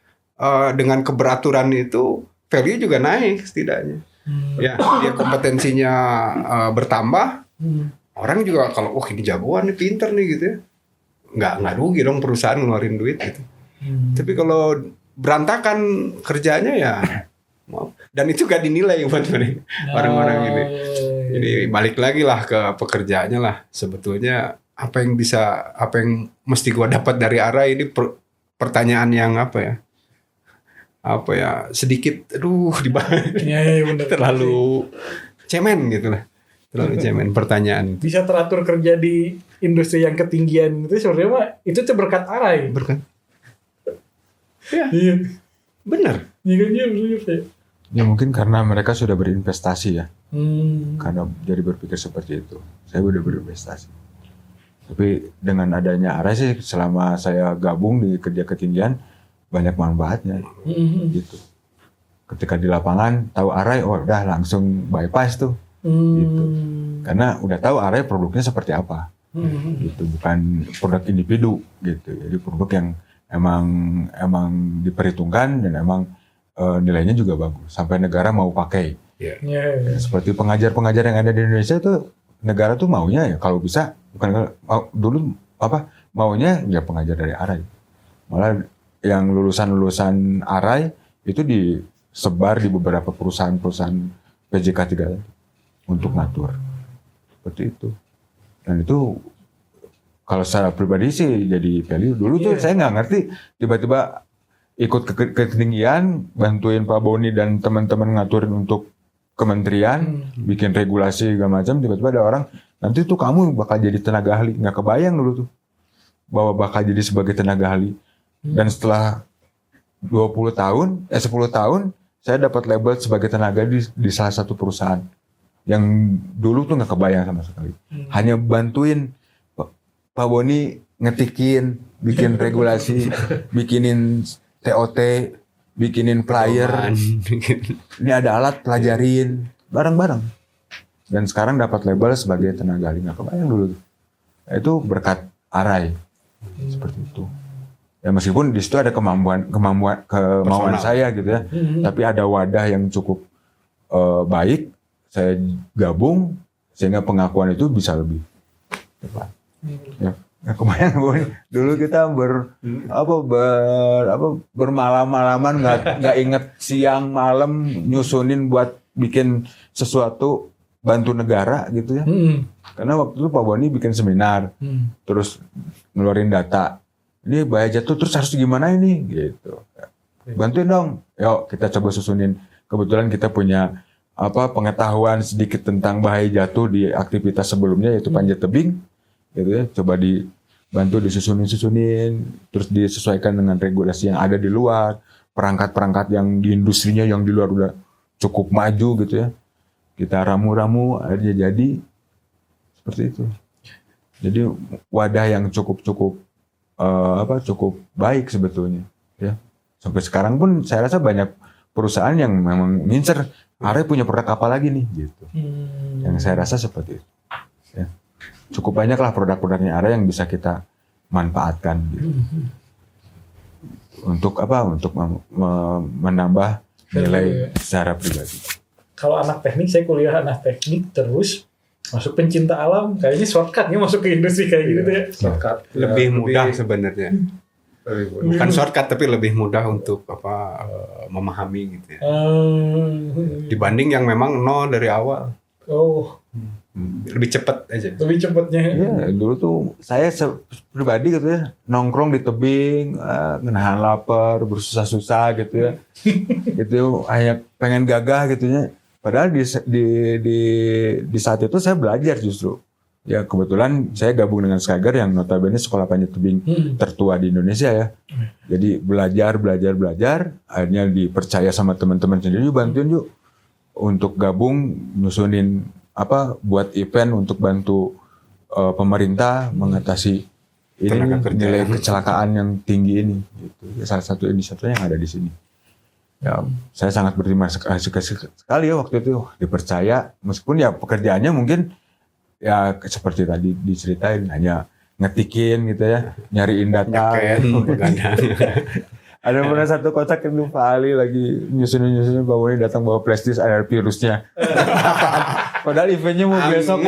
dengan keberaturan itu value juga naik setidaknya. Ya, dia kompetensinya bertambah. Orang juga kalau ini jagoan nih pinter nih gitu ya. Nggak rugi dong perusahaan ngeluarin duit gitu. Tapi kalau berantakan kerjanya ya dan itu gak dinilai buat orang-orang ini. Jadi balik lagi lah ke pekerjaannya lah. Sebetulnya apa yang mesti gua dapat dari Arai ini pertanyaan yang sedikit terlalu cemen gitu lah. Terlalu cemen pertanyaan. Bisa teratur kerja di industri yang ketinggian itu sebenarnya mah itu berkat Arai. Berkat. Ya. Iya. Benar. Iya. Ya mungkin karena mereka sudah berinvestasi ya. Karena jadi berpikir seperti itu. Saya sudah berinvestasi. Tapi dengan adanya Arai sih selama saya gabung di kerja ketinggian banyak manfaatnya. Gitu. Ketika di lapangan tahu Arai, udah langsung bypass tuh. Gitu. Karena udah tahu Arai produknya seperti apa. Gitu, bukan produk individu gitu. Jadi produk yang emang diperhitungkan dan emang nilainya juga bagus sampai negara mau pakai. Ya, seperti pengajar-pengajar yang ada di Indonesia itu negara tuh maunya ya kalau bisa dulu maunya ya pengajar dari Arai. Malah yang lulusan Arai itu disebar di beberapa perusahaan PJK 3 untuk ngatur. Seperti itu. Dan itu kalau secara pribadi sih jadi value. Dulu tuh saya nggak ngerti, tiba-tiba ikut ke ketinggian, bantuin Pak Boni dan teman-teman ngaturin untuk kementerian, bikin regulasi segala macam. Tiba-tiba ada orang, nanti tuh kamu bakal jadi tenaga ahli. Nggak kebayang dulu tuh bahwa bakal jadi sebagai tenaga ahli. Dan setelah 10 tahun, saya dapat label sebagai tenaga di salah satu perusahaan yang dulu tuh nggak kebayang sama sekali. Hanya bantuin Pak Boni ngetikin, bikin regulasi, bikinin TOT, bikinin flyer. Ini ada alat, pelajarin bareng-bareng. dan sekarang dapat label sebagai tenaga ahli. Nggak kebayang dulu tuh. Itu berkat Arai seperti itu. Ya meskipun di situ ada kemauan Personal. saya gitu ya, tapi ada wadah yang cukup baik, saya gabung sehingga pengakuan itu bisa lebih cepat. Ya, kebayang Bu, dulu kita bermalam-malaman nggak inget siang malam nyusunin buat bikin sesuatu bantu negara gitu ya. Karena waktu itu Pak Boni bikin seminar, terus ngeluarin data. Ini bahaya jatuh terus harus gimana ini gitu. Bantuin dong. Yuk kita coba susunin. Kebetulan kita punya pengetahuan sedikit tentang bahaya jatuh di aktivitas sebelumnya yaitu panjat tebing gitu ya. Coba dibantu disusunin, terus disesuaikan dengan regulasi yang ada di luar, perangkat-perangkat yang di industrinya yang di luar udah cukup maju gitu ya. Kita ramu-ramu akhirnya jadi seperti itu. Jadi wadah yang cukup baik sebetulnya ya. Sampai sekarang pun saya rasa banyak perusahaan yang memang ngincer Arai punya produk apa lagi nih gitu. Yang saya rasa seperti itu. Ya. Cukup banyak lah produk-produknya Arai yang bisa kita manfaatkan gitu. Untuk menambah nilai secara pribadi. Kalau anak teknik, saya kuliah anak teknik terus masuk pencinta alam, kayaknya shortcutnya masuk ke industri kayak gitu ya. Shortcut. Lebih mudah sebenarnya. Bukan shortcut tapi lebih mudah untuk memahami gitu ya. Dibanding yang memang nol dari awal. Oh, Lebih cepat aja. lebih cepatnya. Ya, dulu tuh saya pribadi gitu ya, nongkrong di tebing, menahan lapar, bersusah-susah gitu ya. Gitu, hanya pengen gagah gitu ya. Padahal di saat itu saya belajar justru. Ya kebetulan saya gabung dengan Skyger yang notabene sekolah panjat tebing tertua di Indonesia ya. Jadi belajar, akhirnya dipercaya sama teman-teman sendiri, bantuin yuk untuk gabung nyusunin buat event untuk bantu pemerintah mengatasi ini nilai kecelakaan yang tinggi ini. Gitu. Salah satu inisiatif yang ada di sini. Ya, saya sangat berterima kasih sekali ya waktu itu dipercaya, meskipun ya pekerjaannya mungkin ya seperti tadi diceritain hanya ngetikin gitu ya, nyariin data. Ada pernah satu kotak itu Pak Ali lagi nyusun bawa datang bawa plastis ada virusnya. Padahal eventnya mau besok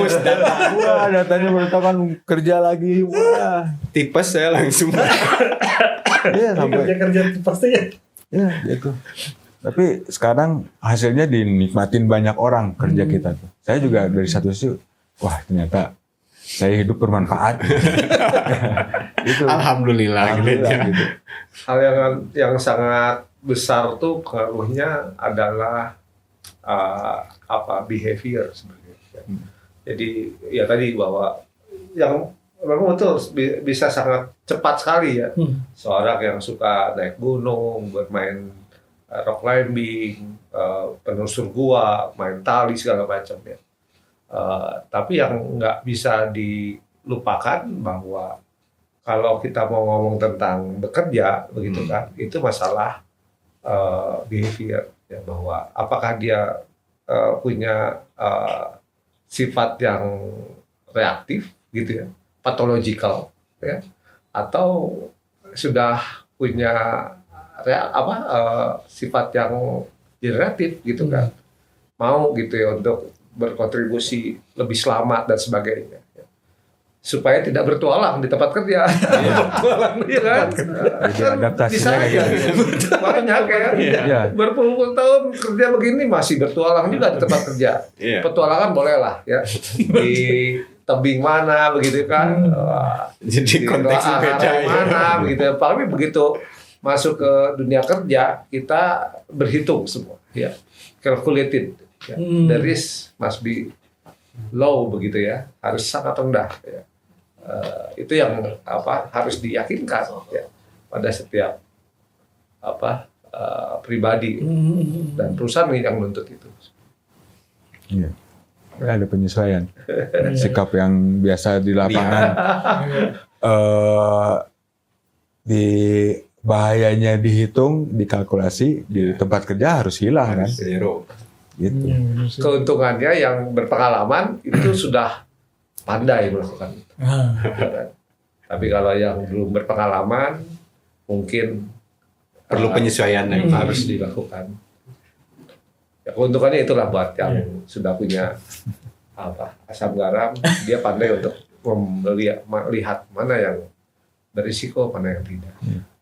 datanya baru tahu kan kerja lagi. Wah. Tipes saya langsung. Iya sampai kerja pasti ya. Ya gitu. Tapi sekarang hasilnya dinikmatin banyak orang kerja kita tuh. Saya juga dari satu sisi, wah ternyata saya hidup bermanfaat. Gitu. Alhamdulillah gitu. Hal yang sangat besar tuh pengaruhnya adalah behavior sebenarnya. Jadi ya tadi bahwa yang memang betul bisa sangat cepat sekali ya. Seorang yang suka naik gunung, bermain rock climbing, penelusur gua, main tali segala macam ya. Tapi yang nggak bisa dilupakan bahwa kalau kita mau ngomong tentang bekerja begitu kan, itu masalah behavior ya, bahwa apakah dia punya sifat yang reaktif gitu ya, pathological ya, atau sudah punya sifat yang generatif gitu kan, mau gitu ya untuk berkontribusi lebih selamat dan sebagainya ya. Supaya tidak bertualang di tempat kerja. Bertualang ya kan. Adaptasinya kayak gitu. Banyak ya. Berpuluh-puluh tahun kerja begini masih bertualang juga di tempat kerja. Petualangan bolehlah ya. Di tebing mana begitu kan. Jadi konteksnya beda mana begitu. Tapi begitu masuk ke dunia kerja kita berhitung semua ya. Calculated. Ya. The risk must be low begitu ya, harus sangat rendah ya. Itu yang harus diyakinkan ya pada setiap pribadi dan perusahaan yang menuntut itu. Iya. Ada penyesuaian sikap yang biasa di lapangan di bahayanya dihitung, dikalkulasi, di tempat kerja harus hilang kan. Zero. gitu. Iya, benar sih. Keuntungannya yang berpengalaman itu sudah pandai melakukan itu. Ah, Kan? Tapi kalau yang belum berpengalaman mungkin Perlu penyesuaian lagi. harus dilakukan. Ya, keuntungannya itulah buat yang sudah punya asam garam, dia pandai untuk melihat mana yang berisiko, mana yang tidak.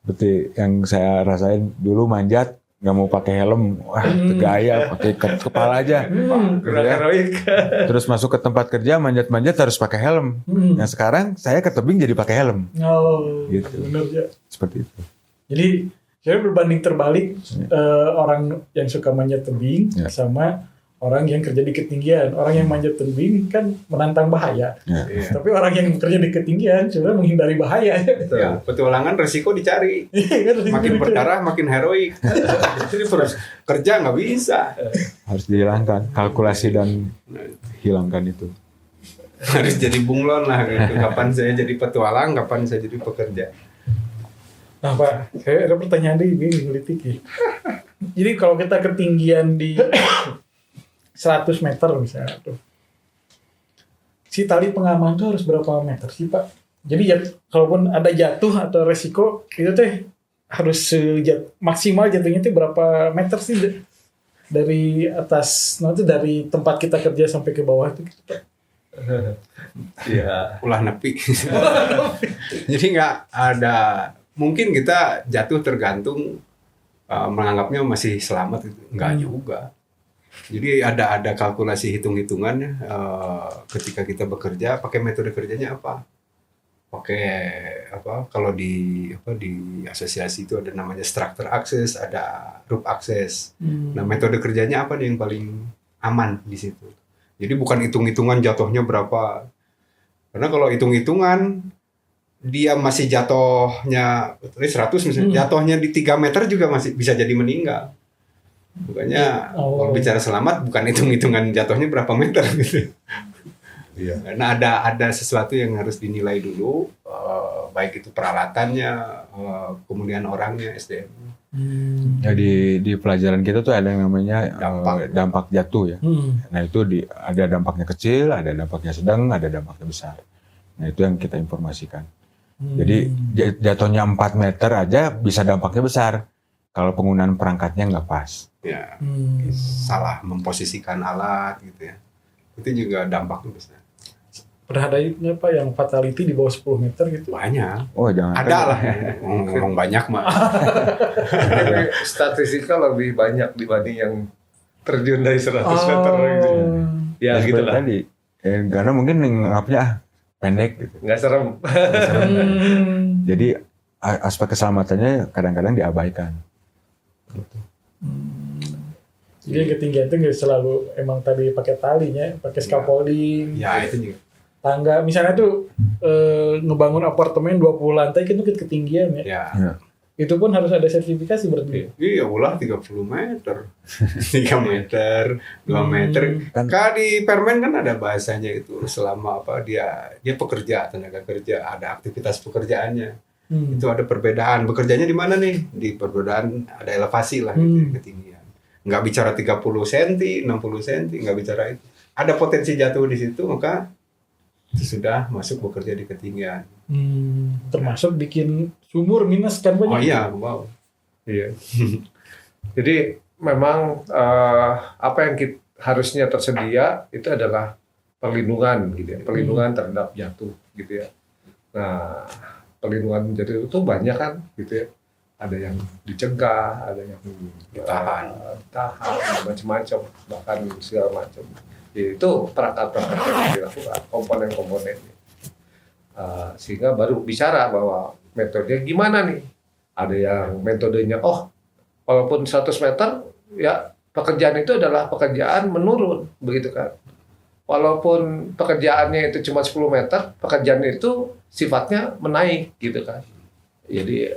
Seperti yang saya rasain dulu manjat nggak mau pakai helm, wah tegaya pakai kepala aja. Gerak heroik. Terus masuk ke tempat kerja manjat-manjat harus pakai helm. Nah sekarang saya ke tebing jadi pakai helm. Oh, Gitu. benar ya. Seperti itu. Jadi saya berbanding terbalik orang yang suka manjat tebing Ya. sama orang yang kerja di ketinggian. Orang yang manjat tebing kan menantang bahaya. Ya. Iya. Tapi orang yang kerja di ketinggian sebenarnya menghindari bahaya. Ya, petualangan resiko dicari. Makin berdarah makin heroik. Jadi terus kerja nggak bisa. Harus dihilangkan kalkulasi dan hilangkan itu. Harus jadi bunglon lah gitu. Kapan saya jadi petualang, kapan saya jadi pekerja. Nah Pak, saya ada pertanyaan di ini politik ya. Jadi kalau kita ketinggian di 100 meter misalnya tuh, si tali pengaman tuh harus berapa meter sih Pak? Jadi ya, kalaupun ada jatuh atau resiko itu teh harus maksimal jatuhnya tuh berapa meter sih dari atas, nanti dari tempat kita kerja sampai ke bawah itu gitu, Pak? Iya. Ulah nepi. Jadi nggak ada, mungkin kita jatuh tergantung menganggapnya masih selamat itu nggak juga. Jadi ada kalkulasi hitung-hitungan ketika kita bekerja, pakai metode kerjanya apa? Pakai apa? Kalau di asosiasi itu ada namanya structure access, ada rope access. Nah, metode kerjanya apa nih yang paling aman di situ? Jadi bukan hitung-hitungan jatuhnya berapa. Karena kalau hitung-hitungan dia masih jatuhnya 100 misalnya, jatuhnya di 3 meter juga masih bisa jadi meninggal. Makanya kalau bicara selamat bukan hitung-hitungan jatuhnya berapa meter gitu. Iya. Karena ada sesuatu yang harus dinilai dulu, baik itu peralatannya, kemudian orangnya, SDM. Ya di pelajaran kita tuh ada yang namanya dampak jatuh ya. Nah itu ada dampaknya kecil, ada dampaknya sedang, ada dampaknya besar. Nah itu yang kita informasikan. Jadi jatuhnya 4 meter aja bisa dampaknya besar kalau penggunaan perangkatnya nggak pas. Ya, salah memposisikan alat gitu ya. Itu juga dampaknya besar. Pernah ada Pak yang fatality di bawah 10 meter gitu? Banyak. Oh jangan. Ada lah. Ngomong banyak mah. Tapi statistika lebih banyak dibanding yang terjun dari 100 meter gitu. Ya seperti gitu lah. tadi. Karena mungkin nganggapnya pendek gitu. Nggak serem. Jadi aspek keselamatannya kadang-kadang diabaikan. Jadi yang ketinggian itu nggak selalu emang tadi pakai talinya, pakai scaffolding, Ya itu juga. tangga. Misalnya tuh ngebangun apartemen 20 lantai kan itu ketinggian ya. Ya. Itu pun harus ada sertifikasi berarti. Iya, ulah 30 meter. 3 meter, 2 meter. Kalau di permen kan ada bahasanya itu selama apa dia pekerja, tenaga kerja, ada aktivitas pekerjaannya. Itu ada perbedaan. Bekerjanya di mana nih? Di perbedaan ada elevasi lah gitu, ketinggian. Nggak bicara 30 cm, 60 cm, nggak bicara itu. Ada potensi jatuh di situ, maka sudah masuk bekerja di ketinggian. Termasuk bikin sumur minus kan banyak. Oh iya, wow. Iya. Jadi memang apa yang harusnya tersedia itu adalah perlindungan gitu ya, perlindungan terhadap jatuh gitu ya. Nah, perlindungan jatuh itu banyak kan gitu ya. Ada yang dicegah, ada yang Ditahan, macam-macam, bahkan segala macam. Itu perangkat-perangkat yang dilakukan, komponen-komponennya. Sehingga baru bicara bahwa metode gimana nih. Ada yang metodenya, walaupun 100 meter, ya pekerjaan itu adalah pekerjaan menurun, begitu kan. Walaupun pekerjaannya itu cuma 10 meter, pekerjaan itu sifatnya menaik, gitu kan. Jadi,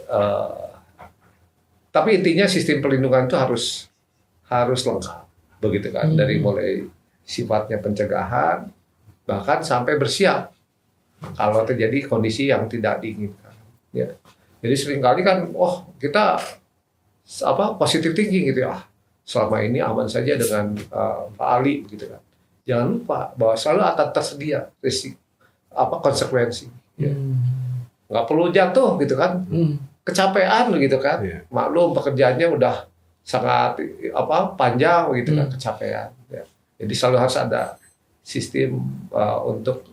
tapi intinya sistem perlindungan itu harus lengkap, begitu kan. Dari mulai sifatnya pencegahan, bahkan sampai bersiap kalau terjadi kondisi yang tidak diinginkan. Ya. Jadi seringkali kan, kita positive thinking gitu ya. selama ini aman saja dengan Pak Ali begitu kan. Jangan lupa bahwa selalu akan tersedia konsekuensi. Ya. Nggak perlu jatuh gitu kan, kecapean gitu kan. Iya. Maklum pekerjaannya udah sangat panjang gitu kan, kecapean. Ya. Jadi selalu harus ada sistem untuk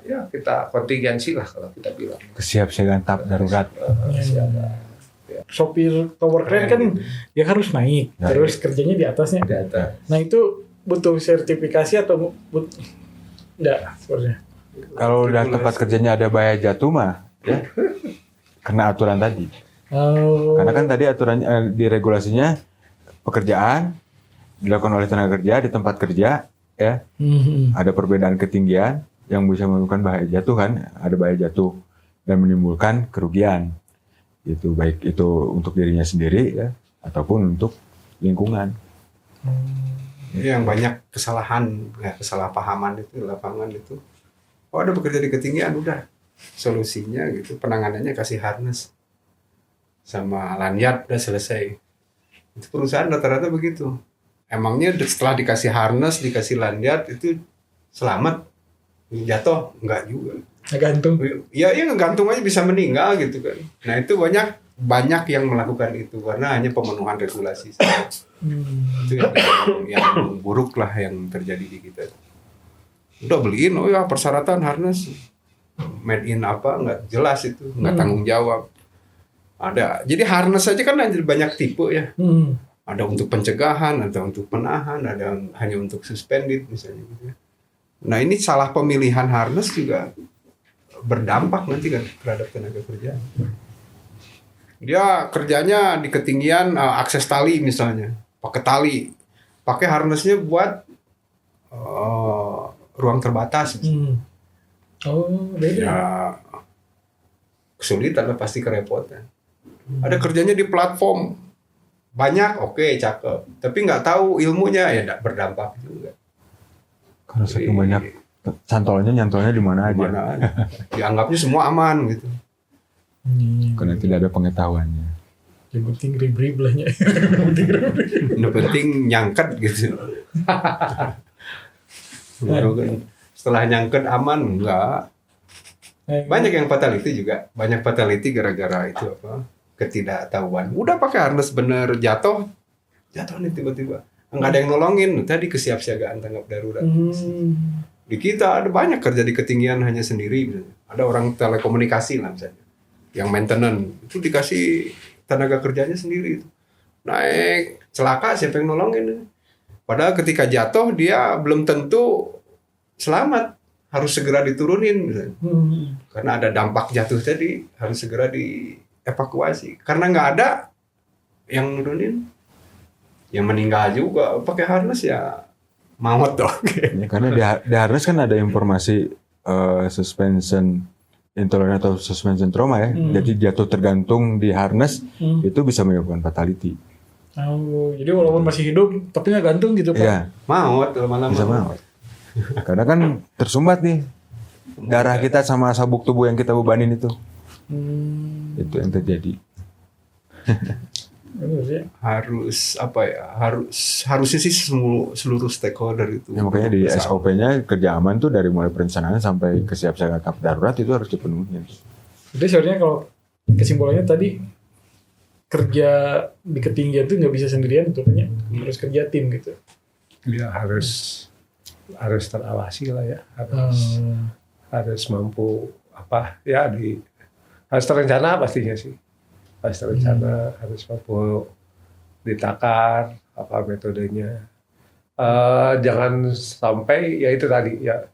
ya kita kontingensi lah kalau kita bilang. Kesiapsiagaan tahap darurat. Siaga. Sopir tower crane kan dia harus naik, terus kerjanya di atasnya. Di atas. Nah itu butuh sertifikasi atau enggak sebenarnya? Kalau udah tempat kerjanya ada bahaya jatuh mah, ya kena aturan tadi. Oh. Karena kan tadi aturannya di regulasinya pekerjaan dilakukan oleh tenaga kerja di tempat kerja, ya ada perbedaan ketinggian yang bisa menimbulkan bahaya jatuh kan, ada bahaya jatuh dan menimbulkan kerugian. Itu baik itu untuk dirinya sendiri ya ataupun untuk lingkungan. Yang banyak kesalahan, ya, kesalahpahaman itu di lapangan itu. Oh ada bekerja di ketinggian, udah solusinya gitu, penanganannya kasih harness sama lanyard udah selesai. Itu perusahaan rata-rata begitu. Emangnya setelah dikasih harness, dikasih lanyard itu selamat, jatuh enggak juga. Gantung. Ya ngegantung aja bisa meninggal gitu kan. Nah itu banyak yang melakukan itu karena hanya pemenuhan regulasi. Itu yang buruk lah yang terjadi di kita. Udah beliin, oh ya persyaratan harness made in apa nggak jelas itu, nggak tanggung jawab. Ada, jadi harness aja kan ada banyak tipe ya. Ada untuk pencegahan, ada untuk penahan, ada hanya untuk suspended misalnya gitu ya. Nah ini salah pemilihan harness juga berdampak nanti kan terhadap tenaga kerja. Dia kerjanya di ketinggian akses tali misalnya, pakai tali, pakai harnessnya buat ruang terbatas. Oh, beda. Ya kesulitan lah pasti kerepotan. Ada kerjanya di platform banyak, oke cakep, tapi nggak tahu ilmunya ya nggak berdampak juga. Karena saking banyak nyantolnya di mana aja. Dianggapnya semua aman gitu. Karena tidak ada pengetahuannya. Yang penting rib-rib lah nya. Yang penting nyangket gitu. Baru kan setelah nyangket aman enggak. Banyak yang fatality juga. Banyak fatality gara-gara itu apa? Ketidaktahuan. Udah pakai harness bener jatuh nih tiba-tiba. Enggak ada yang nolongin. Tadi kesiapsiagaan tanggap darurat. Di kita ada banyak kerja di ketinggian hanya sendiri misalnya. Ada orang telekomunikasi lah misalnya. Yang maintenance itu dikasih tenaga kerjanya sendiri. Naik celaka siapa yang nolongin? Padahal ketika jatuh dia belum tentu selamat, harus segera diturunin misalnya. Karena ada dampak jatuh tadi harus segera dievakuasi. Karena nggak ada yang nurunin, yang meninggal juga pakai harness ya maut dong. Ya, karena di harness kan ada informasi suspension intolerant atau suspension trauma ya. Jadi jatuh tergantung di harness itu bisa menyebabkan fatality. Oh, jadi walaupun masih hidup tapi nggak gantung gitu Pak? Iya. Maut lama-lama. Bisa maut. Karena kan tersumbat nih darah kita sama sabuk tubuh yang kita bebanin itu. Itu yang terjadi. Harusnya sih seluruh stakeholder itu. Ya, makanya di SOP-nya kerja aman tuh dari mulai perencanaan sampai kesiapsiagaan tanggap darurat itu harus dipenuhi. Jadi sebenarnya kalau kesimpulannya tadi kerja di ketinggian tuh nggak bisa sendirian tuh harus kerja tim gitu. Ya harus terawasi lah ya, harus mampu harus terencana pastinya sih. Harus terencana, harus mampu ditakar apa metodenya. Jangan sampai ya itu tadi ya.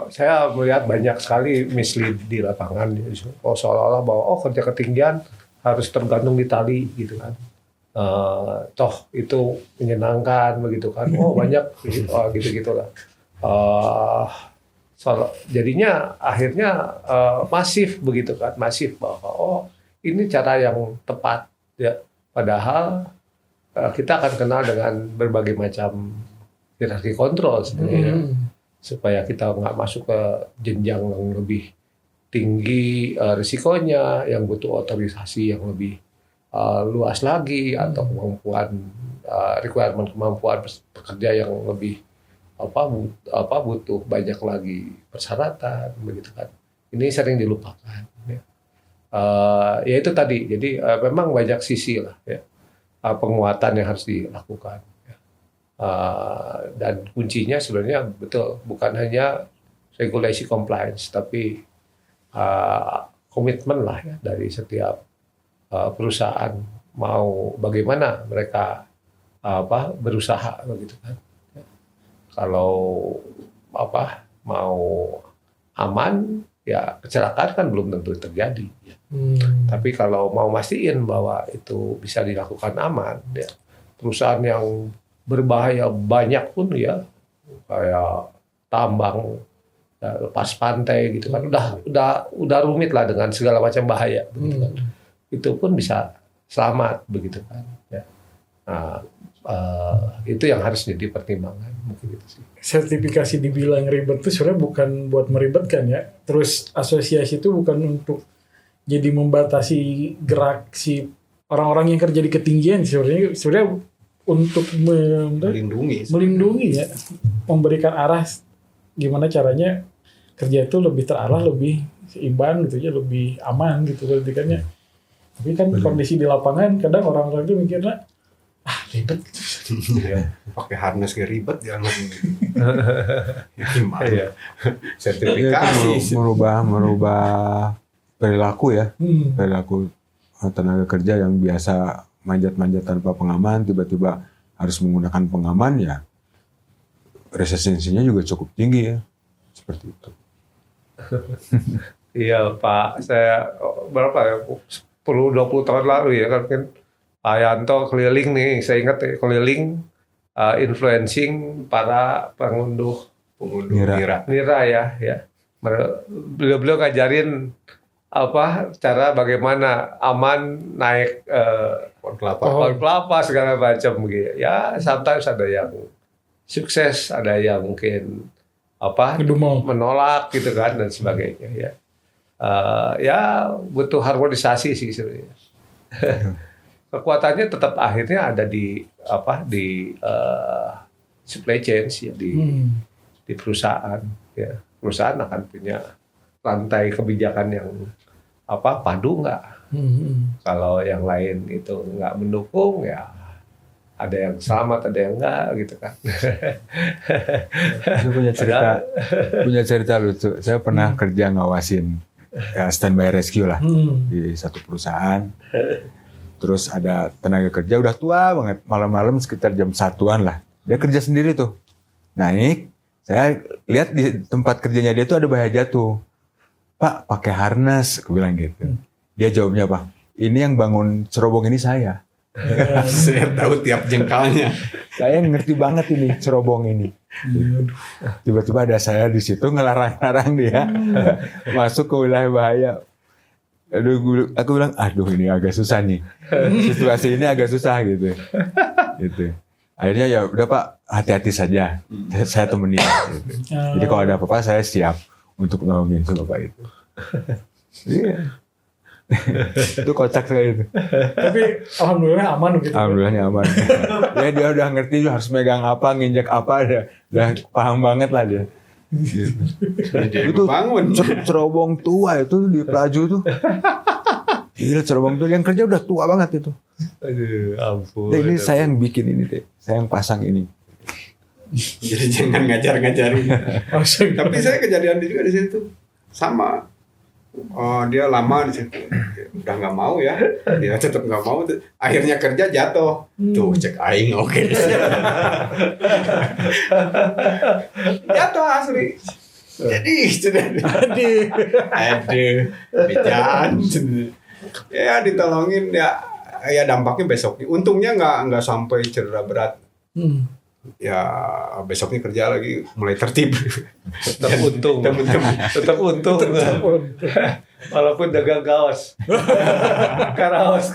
Saya melihat banyak sekali mislead di lapangan. Seolah-olah bahwa kerja ketinggian harus tergantung di tali gitu kan. Toh itu menyenangkan begitu kan. Banyak gitu-gitulah. Jadinya akhirnya masif begitu kan, masif bahwa ini cara yang tepat ya. Padahal kita akan kenal dengan berbagai macam hierarki kontrol sebenarnya, supaya kita nggak masuk ke jenjang yang lebih tinggi risikonya, yang butuh otorisasi yang lebih luas lagi atau kemampuan requirement kemampuan pekerja yang lebih butuh banyak lagi persyaratan begitu kan. Ini sering dilupakan. Ya, ya itu tadi. Jadi memang banyak sisi lah ya, penguatan yang harus dilakukan. Ya. Dan kuncinya sebenarnya betul bukan hanya regulasi compliance, tapi komitmen lah ya dari setiap perusahaan mau bagaimana mereka berusaha begitu kan. Kalau mau aman ya kecelakaan kan belum tentu terjadi. Ya. Tapi kalau mau mastiin bahwa itu bisa dilakukan aman, ya, perusahaan yang berbahaya banyak pun ya kayak tambang, ya, lepas pantai gitu kan udah rumit lah dengan segala macam bahaya begitu kan. Itu pun bisa selamat begitu kan. Ya. Nah, itu yang harus jadi pertimbangan mungkin itu sih. Sertifikasi dibilang ribet itu sebenarnya bukan buat meribetkan ya. Terus asosiasi itu bukan untuk jadi membatasi gerak si orang-orang yang kerja di ketinggian, sebenarnya untuk melindungi ya, memberikan arah gimana caranya kerja itu lebih terarah, lebih seimbang gitu ya, lebih aman gitu kan. Tapi kan kondisi di lapangan kadang orang-orang itu mikirnya ribet. Ya, pakai harness kayak ribet ya. Gimana? Sertifikasi merubah perilaku ya. Perilaku tenaga kerja yang biasa manjat-manjat tanpa pengaman tiba-tiba harus menggunakan pengaman ya. Resistensinya juga cukup tinggi ya. Seperti itu. Iya Pak, saya berapa ya? 10-20 tahun lalu ya kan Pak Yanto keliling nih, saya ingat keliling influencing para pengunduh nira ya. Beliau ngajarin cara bagaimana aman naik pohon kelapa segala macam gitu. Ya, sometimes ada yang sukses, ada yang mungkin menolak gitu kan dan sebagainya ya. Ya butuh harmonisasi sih sebenarnya. Kekuatannya tetap akhirnya ada di supply chain ya, di perusahaan ya. Perusahaan akan punya rantai kebijakan yang padu nggak. Kalau yang lain itu nggak mendukung ya ada yang selamat, ada yang enggak gitu kan. Saya punya cerita lucu. Saya pernah kerja ngawasin standby rescue lah di satu perusahaan. Terus ada tenaga kerja udah tua banget, malam-malam sekitar jam 1-an lah. Dia kerja sendiri tuh. Naik, saya lihat di tempat kerjanya dia tuh ada bahaya jatuh. Pak, pakai harness, aku bilang gitu. Dia jawabnya apa? Ini yang bangun cerobong ini saya. Saya tahu tiap jengkalnya. Saya ngerti banget ini cerobong ini. Tiba-tiba ada saya di situ ngelarang-larang dia masuk ke wilayah bahaya. Aku bilang, ini agak susah nih. Situasi ini agak susah gitu. Akhirnya ya udah Pak, hati-hati saja. Saya temenin. Gitu. Jadi kalau ada apa-apa saya siap untuk nolongin Bapak itu. Iya. Itu kocak sekali itu. Tapi alhamdulillah aman gitu. Alhamdulillahnya aman. Dia udah ngerti harus megang apa, nginjak apa, udah paham banget lah dia. Gitu. Itu bangun cerobong tua itu di Pelaju tuh. Gila, cerobong tuh yang kerja udah tua banget itu. Aduh, ampun. Ini saya yang bikin ini deh. Saya yang pasang ini. Jadi jangan ngajar-ngajarin. Tapi saya kejadian juga di situ. Sama. Dia lama di situ. Udah nggak mau ya. Dia tetap nggak mau. Akhirnya kerja jatuh. Tuh cek aing oke. Jatuh asli. Jadi aduh, bejan. Ya ditolongin ya dampaknya besoknya. Untungnya nggak sampai cedera berat. Ya besoknya kerja lagi mulai tertib. Tetap untung. Tetap untung. Walaupun dagang kaos. Karaos.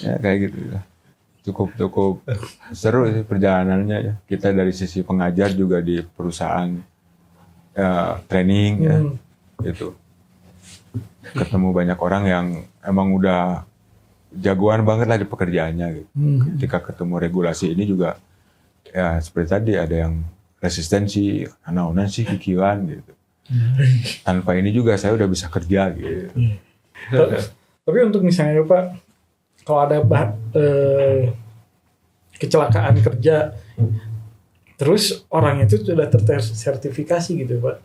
Ya kayak gitu. Cukup seru sih perjalanannya ya. Kita dari sisi pengajar juga di perusahaan training ya. Gitu. Ketemu banyak orang yang emang udah jagoan banget lah di pekerjaannya gitu. Ketika ketemu regulasi ini juga ya seperti tadi ada yang resistensi, naonan sih pikiran gitu. Tanpa ini juga saya udah bisa kerja gitu. Tapi untuk misalnya Pak, kalau ada kecelakaan kerja, terus orang itu sudah tersertifikasi gitu Pak,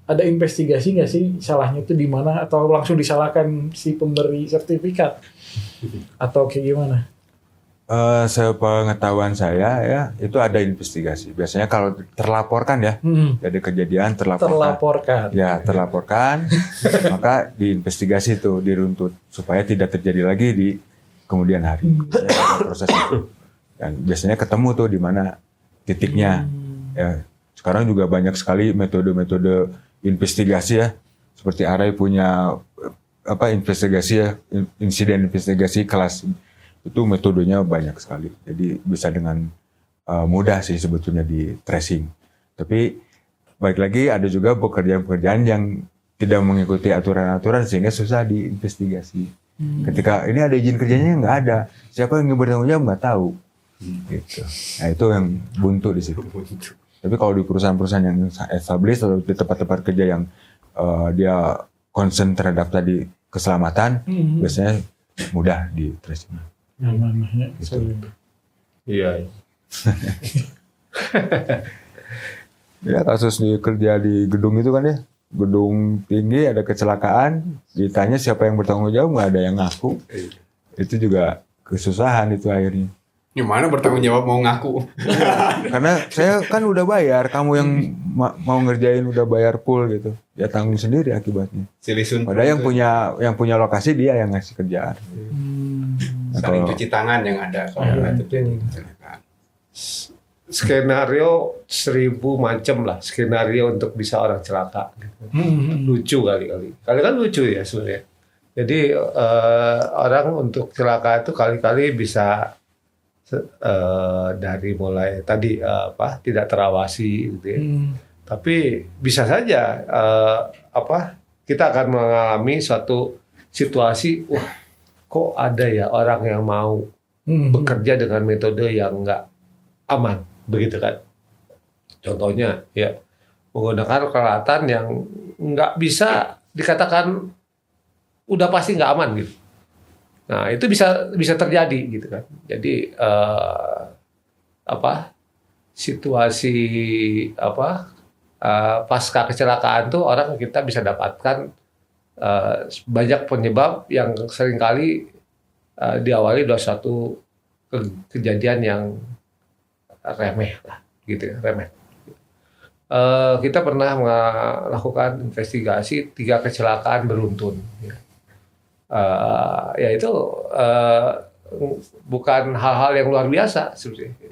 ada investigasi nggak sih salahnya itu di mana, atau langsung disalahkan si pemberi sertifikat atau kayak gimana? Sepengetahuan saya ya itu ada investigasi. Biasanya kalau terlaporkan ya, ada kejadian terlaporkan. Ya terlaporkan, maka diinvestigasi itu, diruntut supaya tidak terjadi lagi di kemudian hari. Biasanya ada proses itu. Dan biasanya ketemu tuh di mana titiknya. Ya, sekarang juga banyak sekali metode-metode investigasi ya. Seperti Arai punya investigasi ya, insiden investigasi kelas. Itu metodenya banyak sekali. Jadi bisa dengan mudah sih sebetulnya di tracing. Tapi balik lagi ada juga pekerjaan-pekerjaan yang tidak mengikuti aturan-aturan sehingga susah diinvestigasi. Ketika ini ada izin kerjanya nggak ada, siapa yang bertanggung jawab nggak tahu. Gitu. Nah itu yang buntu di situ. Tapi kalau di perusahaan-perusahaan yang established atau di tempat-tempat kerja yang dia concern terhadap tadi keselamatan, biasanya mudah di tracing. Namanya Gitu. Iya. Ya kasus kerja di gedung itu kan ya, gedung tinggi ada kecelakaan, ditanya siapa yang bertanggung jawab, nggak ada yang ngaku. Itu juga kesusahan itu akhirnya. Gimana bertanggung jawab mau ngaku? Karena saya kan udah bayar, kamu yang mau ngerjain udah bayar full gitu, ya tanggung sendiri akibatnya. Silisun. Padahal yang punya lokasi dia yang ngasih kerjaan. Saling cuci tangan yang ada kalau itu kecelakaan. Skenario 1000 macam lah skenario untuk bisa orang celaka. Gitu. Lucu kali-kali. Kali-kali lucu ya sebenarnya. Jadi orang untuk celaka itu kali-kali bisa dari mulai tadi tidak terawasi gitu ya. Tapi bisa saja kita akan mengalami suatu situasi, wah kok ada ya orang yang mau bekerja dengan metode yang nggak aman, begitu kan? Contohnya ya menggunakan peralatan yang nggak bisa dikatakan udah pasti nggak aman gitu. Nah itu bisa terjadi gitu kan. Jadi situasi pasca kecelakaan tuh orang kita bisa dapatkan banyak penyebab yang seringkali diawali dari suatu kejadian yang remeh lah, gitu ya, remeh. Kita pernah melakukan investigasi 3 kecelakaan beruntun. Itu bukan hal-hal yang luar biasa sebenarnya.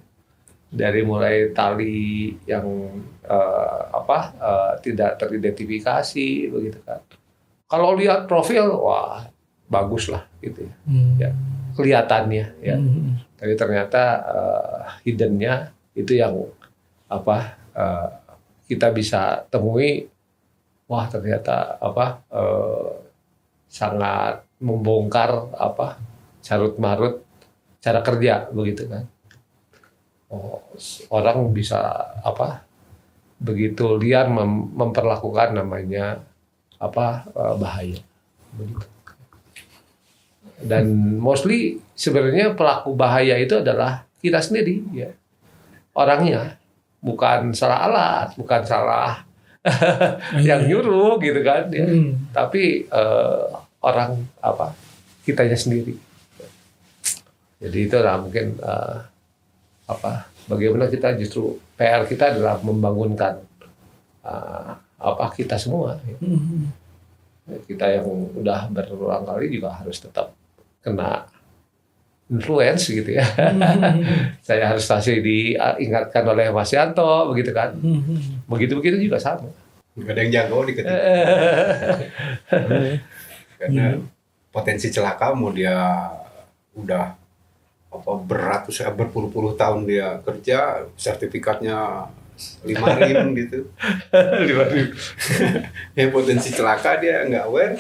Dari mulai tali yang tidak teridentifikasi, begitu kan. Kalau lihat profil, wah bagus lah gitu ya, ya kelihatannya ya. Tapi ternyata hiddennya itu yang kita bisa temui, wah ternyata sangat membongkar carut marut cara kerja begitu kan. Orang bisa begitu liar memperlakukan namanya bahaya begitu. Dan mostly sebenarnya pelaku bahaya itu adalah kita sendiri ya, orangnya, bukan salah alat, bukan salah yang nyuruh gitu kan ya. Tapi orang kitanya sendiri. Jadi itulah mungkin bagaimana kita justru PR kita adalah membangunkan kita semua. Kita yang udah berulang kali juga harus tetap kena influence gitu ya. Saya harus masih diingatkan oleh Mas Yanto begitu kan. Begitu juga sama. Gak ada yang jago di ketika. Karena potensi celaka mau dia udah berpuluh-puluh tahun dia kerja, sertifikatnya 5 rim gitu. 5 rim. Ya potensi celaka dia nggak aware.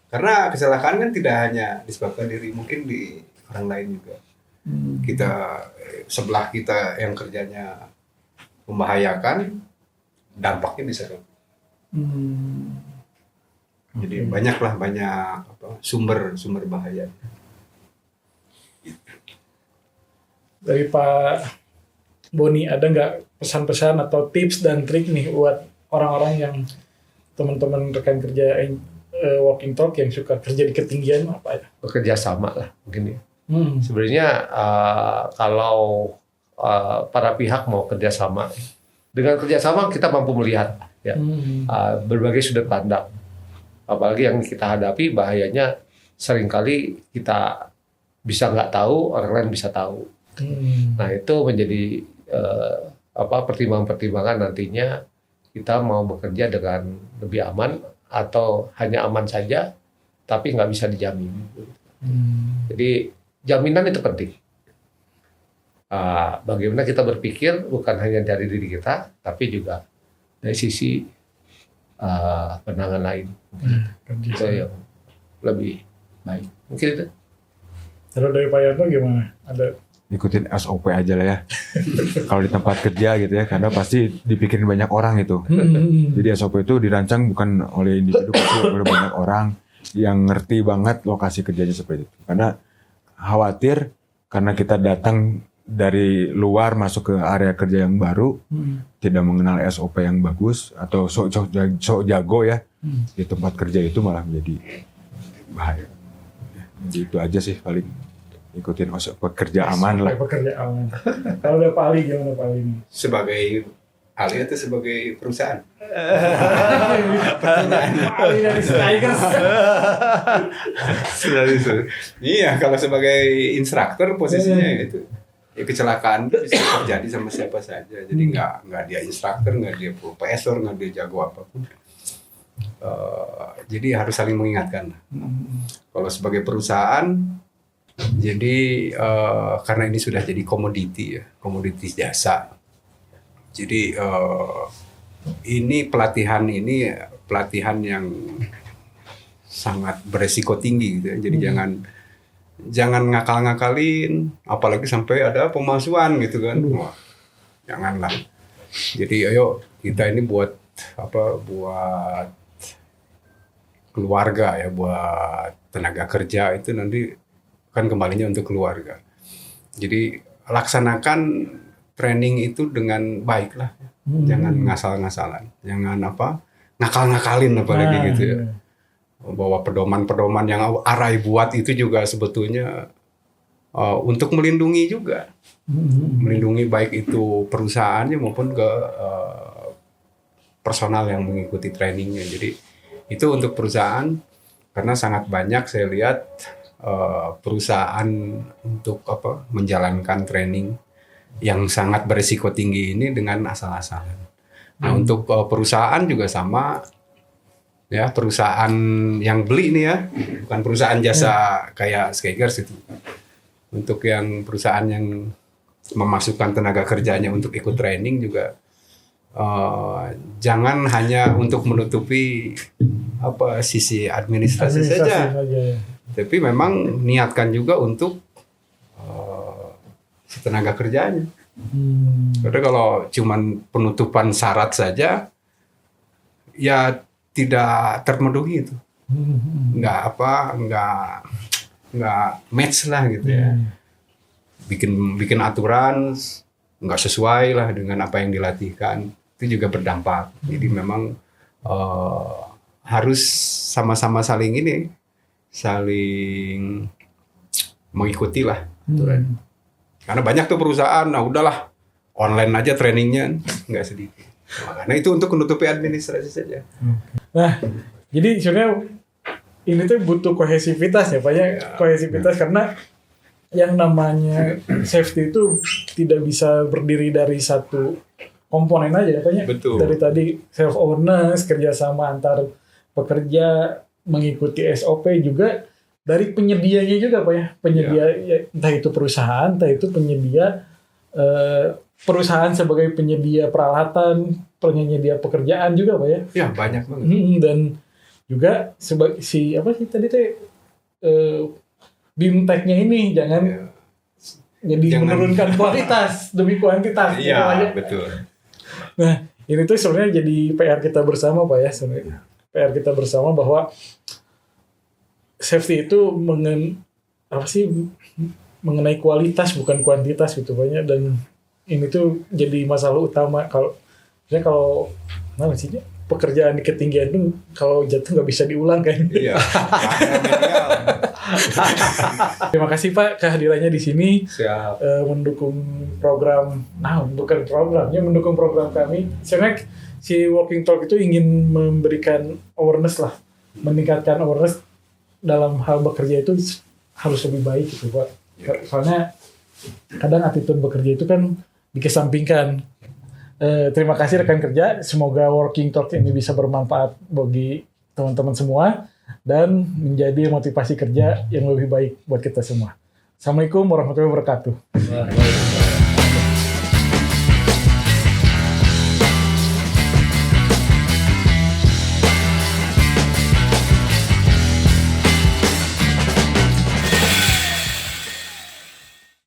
Karena kecelakaan kan tidak hanya disebabkan diri, mungkin di orang lain juga. Kita sebelah kita yang kerjanya membahayakan, dampaknya bisa ke. Jadi banyak sumber bahaya. Dari Pak Boni, ada nggak pesan-pesan atau tips dan trik nih buat orang-orang yang teman-teman rekan kerja Walking Talk yang suka kerja di ketinggian apa ya? Bekerja sama lah mungkin ya. Sebenarnya kalau para pihak mau kerjasama, dengan kerjasama kita mampu melihat ya berbagai sudut pandang. Apalagi yang kita hadapi bahayanya seringkali kita bisa nggak tahu, orang lain bisa tahu. Nah itu menjadi pertimbangan-pertimbangan nantinya kita mau bekerja dengan lebih aman atau hanya aman saja, tapi nggak bisa dijamin. Jadi jaminan itu penting. Bagaimana kita berpikir bukan hanya dari diri kita, tapi juga dari sisi pandangan lain. Itu yang lebih baik. Mungkin itu. Terus dari Pak Yanto gimana? Ada Ikutin SOP aja lah ya. Kalau di tempat kerja gitu ya, karena pasti dipikirin banyak orang itu. Jadi SOP itu dirancang bukan oleh individu, pasti oleh banyak orang yang ngerti banget lokasi kerjanya seperti itu. Karena khawatir karena kita datang dari luar masuk ke area kerja yang baru, tidak mengenal SOP yang bagus atau sok jago ya, di tempat kerja itu malah menjadi bahaya. Jadi itu aja sih paling, ikutin SOP kerja aman lah. Pekerja aman. Kalau udah Pak Ali gimana Pak Ali? Sebagai ahli atau sebagai perusahaan? Pak Ali dari Tigers. Iya, kalau sebagai instruktur posisinya itu. Ya, kecelakaan itu bisa terjadi sama siapa saja. Jadi nggak dia instruktur, nggak dia profesor, nggak dia jago apapun. Jadi harus saling mengingatkan. Kalau sebagai perusahaan, jadi karena ini sudah jadi komoditi ya, komoditi jasa. Jadi ini pelatihan yang sangat beresiko tinggi gitu ya. Jadi jangan ngakal-ngakalin, apalagi sampai ada pemalsuan gitu kan. Wah, janganlah. Jadi ayo kita ini buat keluarga ya, buat tenaga kerja itu nanti kan kembalinya untuk keluarga. Jadi laksanakan training itu dengan baik lah. Jangan ngasal-ngasalan, jangan ngakal-ngakalin apalagi gitu ya. Bahwa pedoman-pedoman yang Arai buat itu juga sebetulnya untuk melindungi juga, melindungi baik itu perusahaannya maupun ke personal yang mengikuti trainingnya. Jadi itu untuk perusahaan, karena sangat banyak saya lihat perusahaan untuk menjalankan training yang sangat berisiko tinggi ini dengan asal-asalan. Nah untuk perusahaan juga sama. Ya, perusahaan yang beli nih ya, bukan perusahaan jasa kayak Skygers itu. Untuk yang perusahaan yang memasukkan tenaga kerjanya untuk ikut training juga jangan hanya untuk menutupi sisi administrasi saja. Tapi memang niatkan juga untuk si tenaga kerjanya. Karena kalau cuman penutupan syarat saja, ya tidak terpenuhi itu, nggak match lah gitu ya. Bikin aturan nggak sesuai lah dengan apa yang dilatihkan, itu juga berdampak. Jadi memang harus sama-sama saling mengikuti lah aturan. Karena banyak tuh perusahaan, nah udahlah online aja trainingnya, nggak sedikit. Karena itu untuk menutupi administrasi saja. Nah, jadi sebenarnya ini tuh butuh kohesivitas ya Pak ya, kohesivitas karena yang namanya safety itu tidak bisa berdiri dari satu komponen aja ya Pak ya. Betul. Dari tadi self awareness, kerjasama antar pekerja, mengikuti SOP juga dari penyedianya juga Pak ya, penyedia ya, entah itu perusahaan, entah itu penyedia perusahaan sebagai penyedia peralatan, penyedia pekerjaan juga Pak ya. Ya banyak banget. Dan juga apa sih tadi teh bimteknya ini jangan menurunkan kualitas demi kuantitas. Iya, betul. Nah, ini tuh sebenarnya jadi PR kita bersama Pak ya, sebenarnya. PR kita bersama bahwa safety itu mengenai kualitas bukan kuantitas gitu banyak, dan ini tuh jadi masalah utama kalau pekerjaan di ketinggian itu kalau jatuh nggak bisa diulang kan. Iya. Terima kasih Pak kehadirannya di sini. Siap. Mendukung program, mendukung program kami. Sebenarnya si Walking Talk itu ingin memberikan awareness lah, meningkatkan awareness dalam hal bekerja itu harus lebih baik gitu Pak. Soalnya kadang attitude bekerja itu kan dikesampingkan. Terima kasih rekan kerja. Semoga Walking Talk ini bisa bermanfaat bagi teman-teman semua dan menjadi motivasi kerja yang lebih baik buat kita semua. Assalamualaikum warahmatullahi wabarakatuh.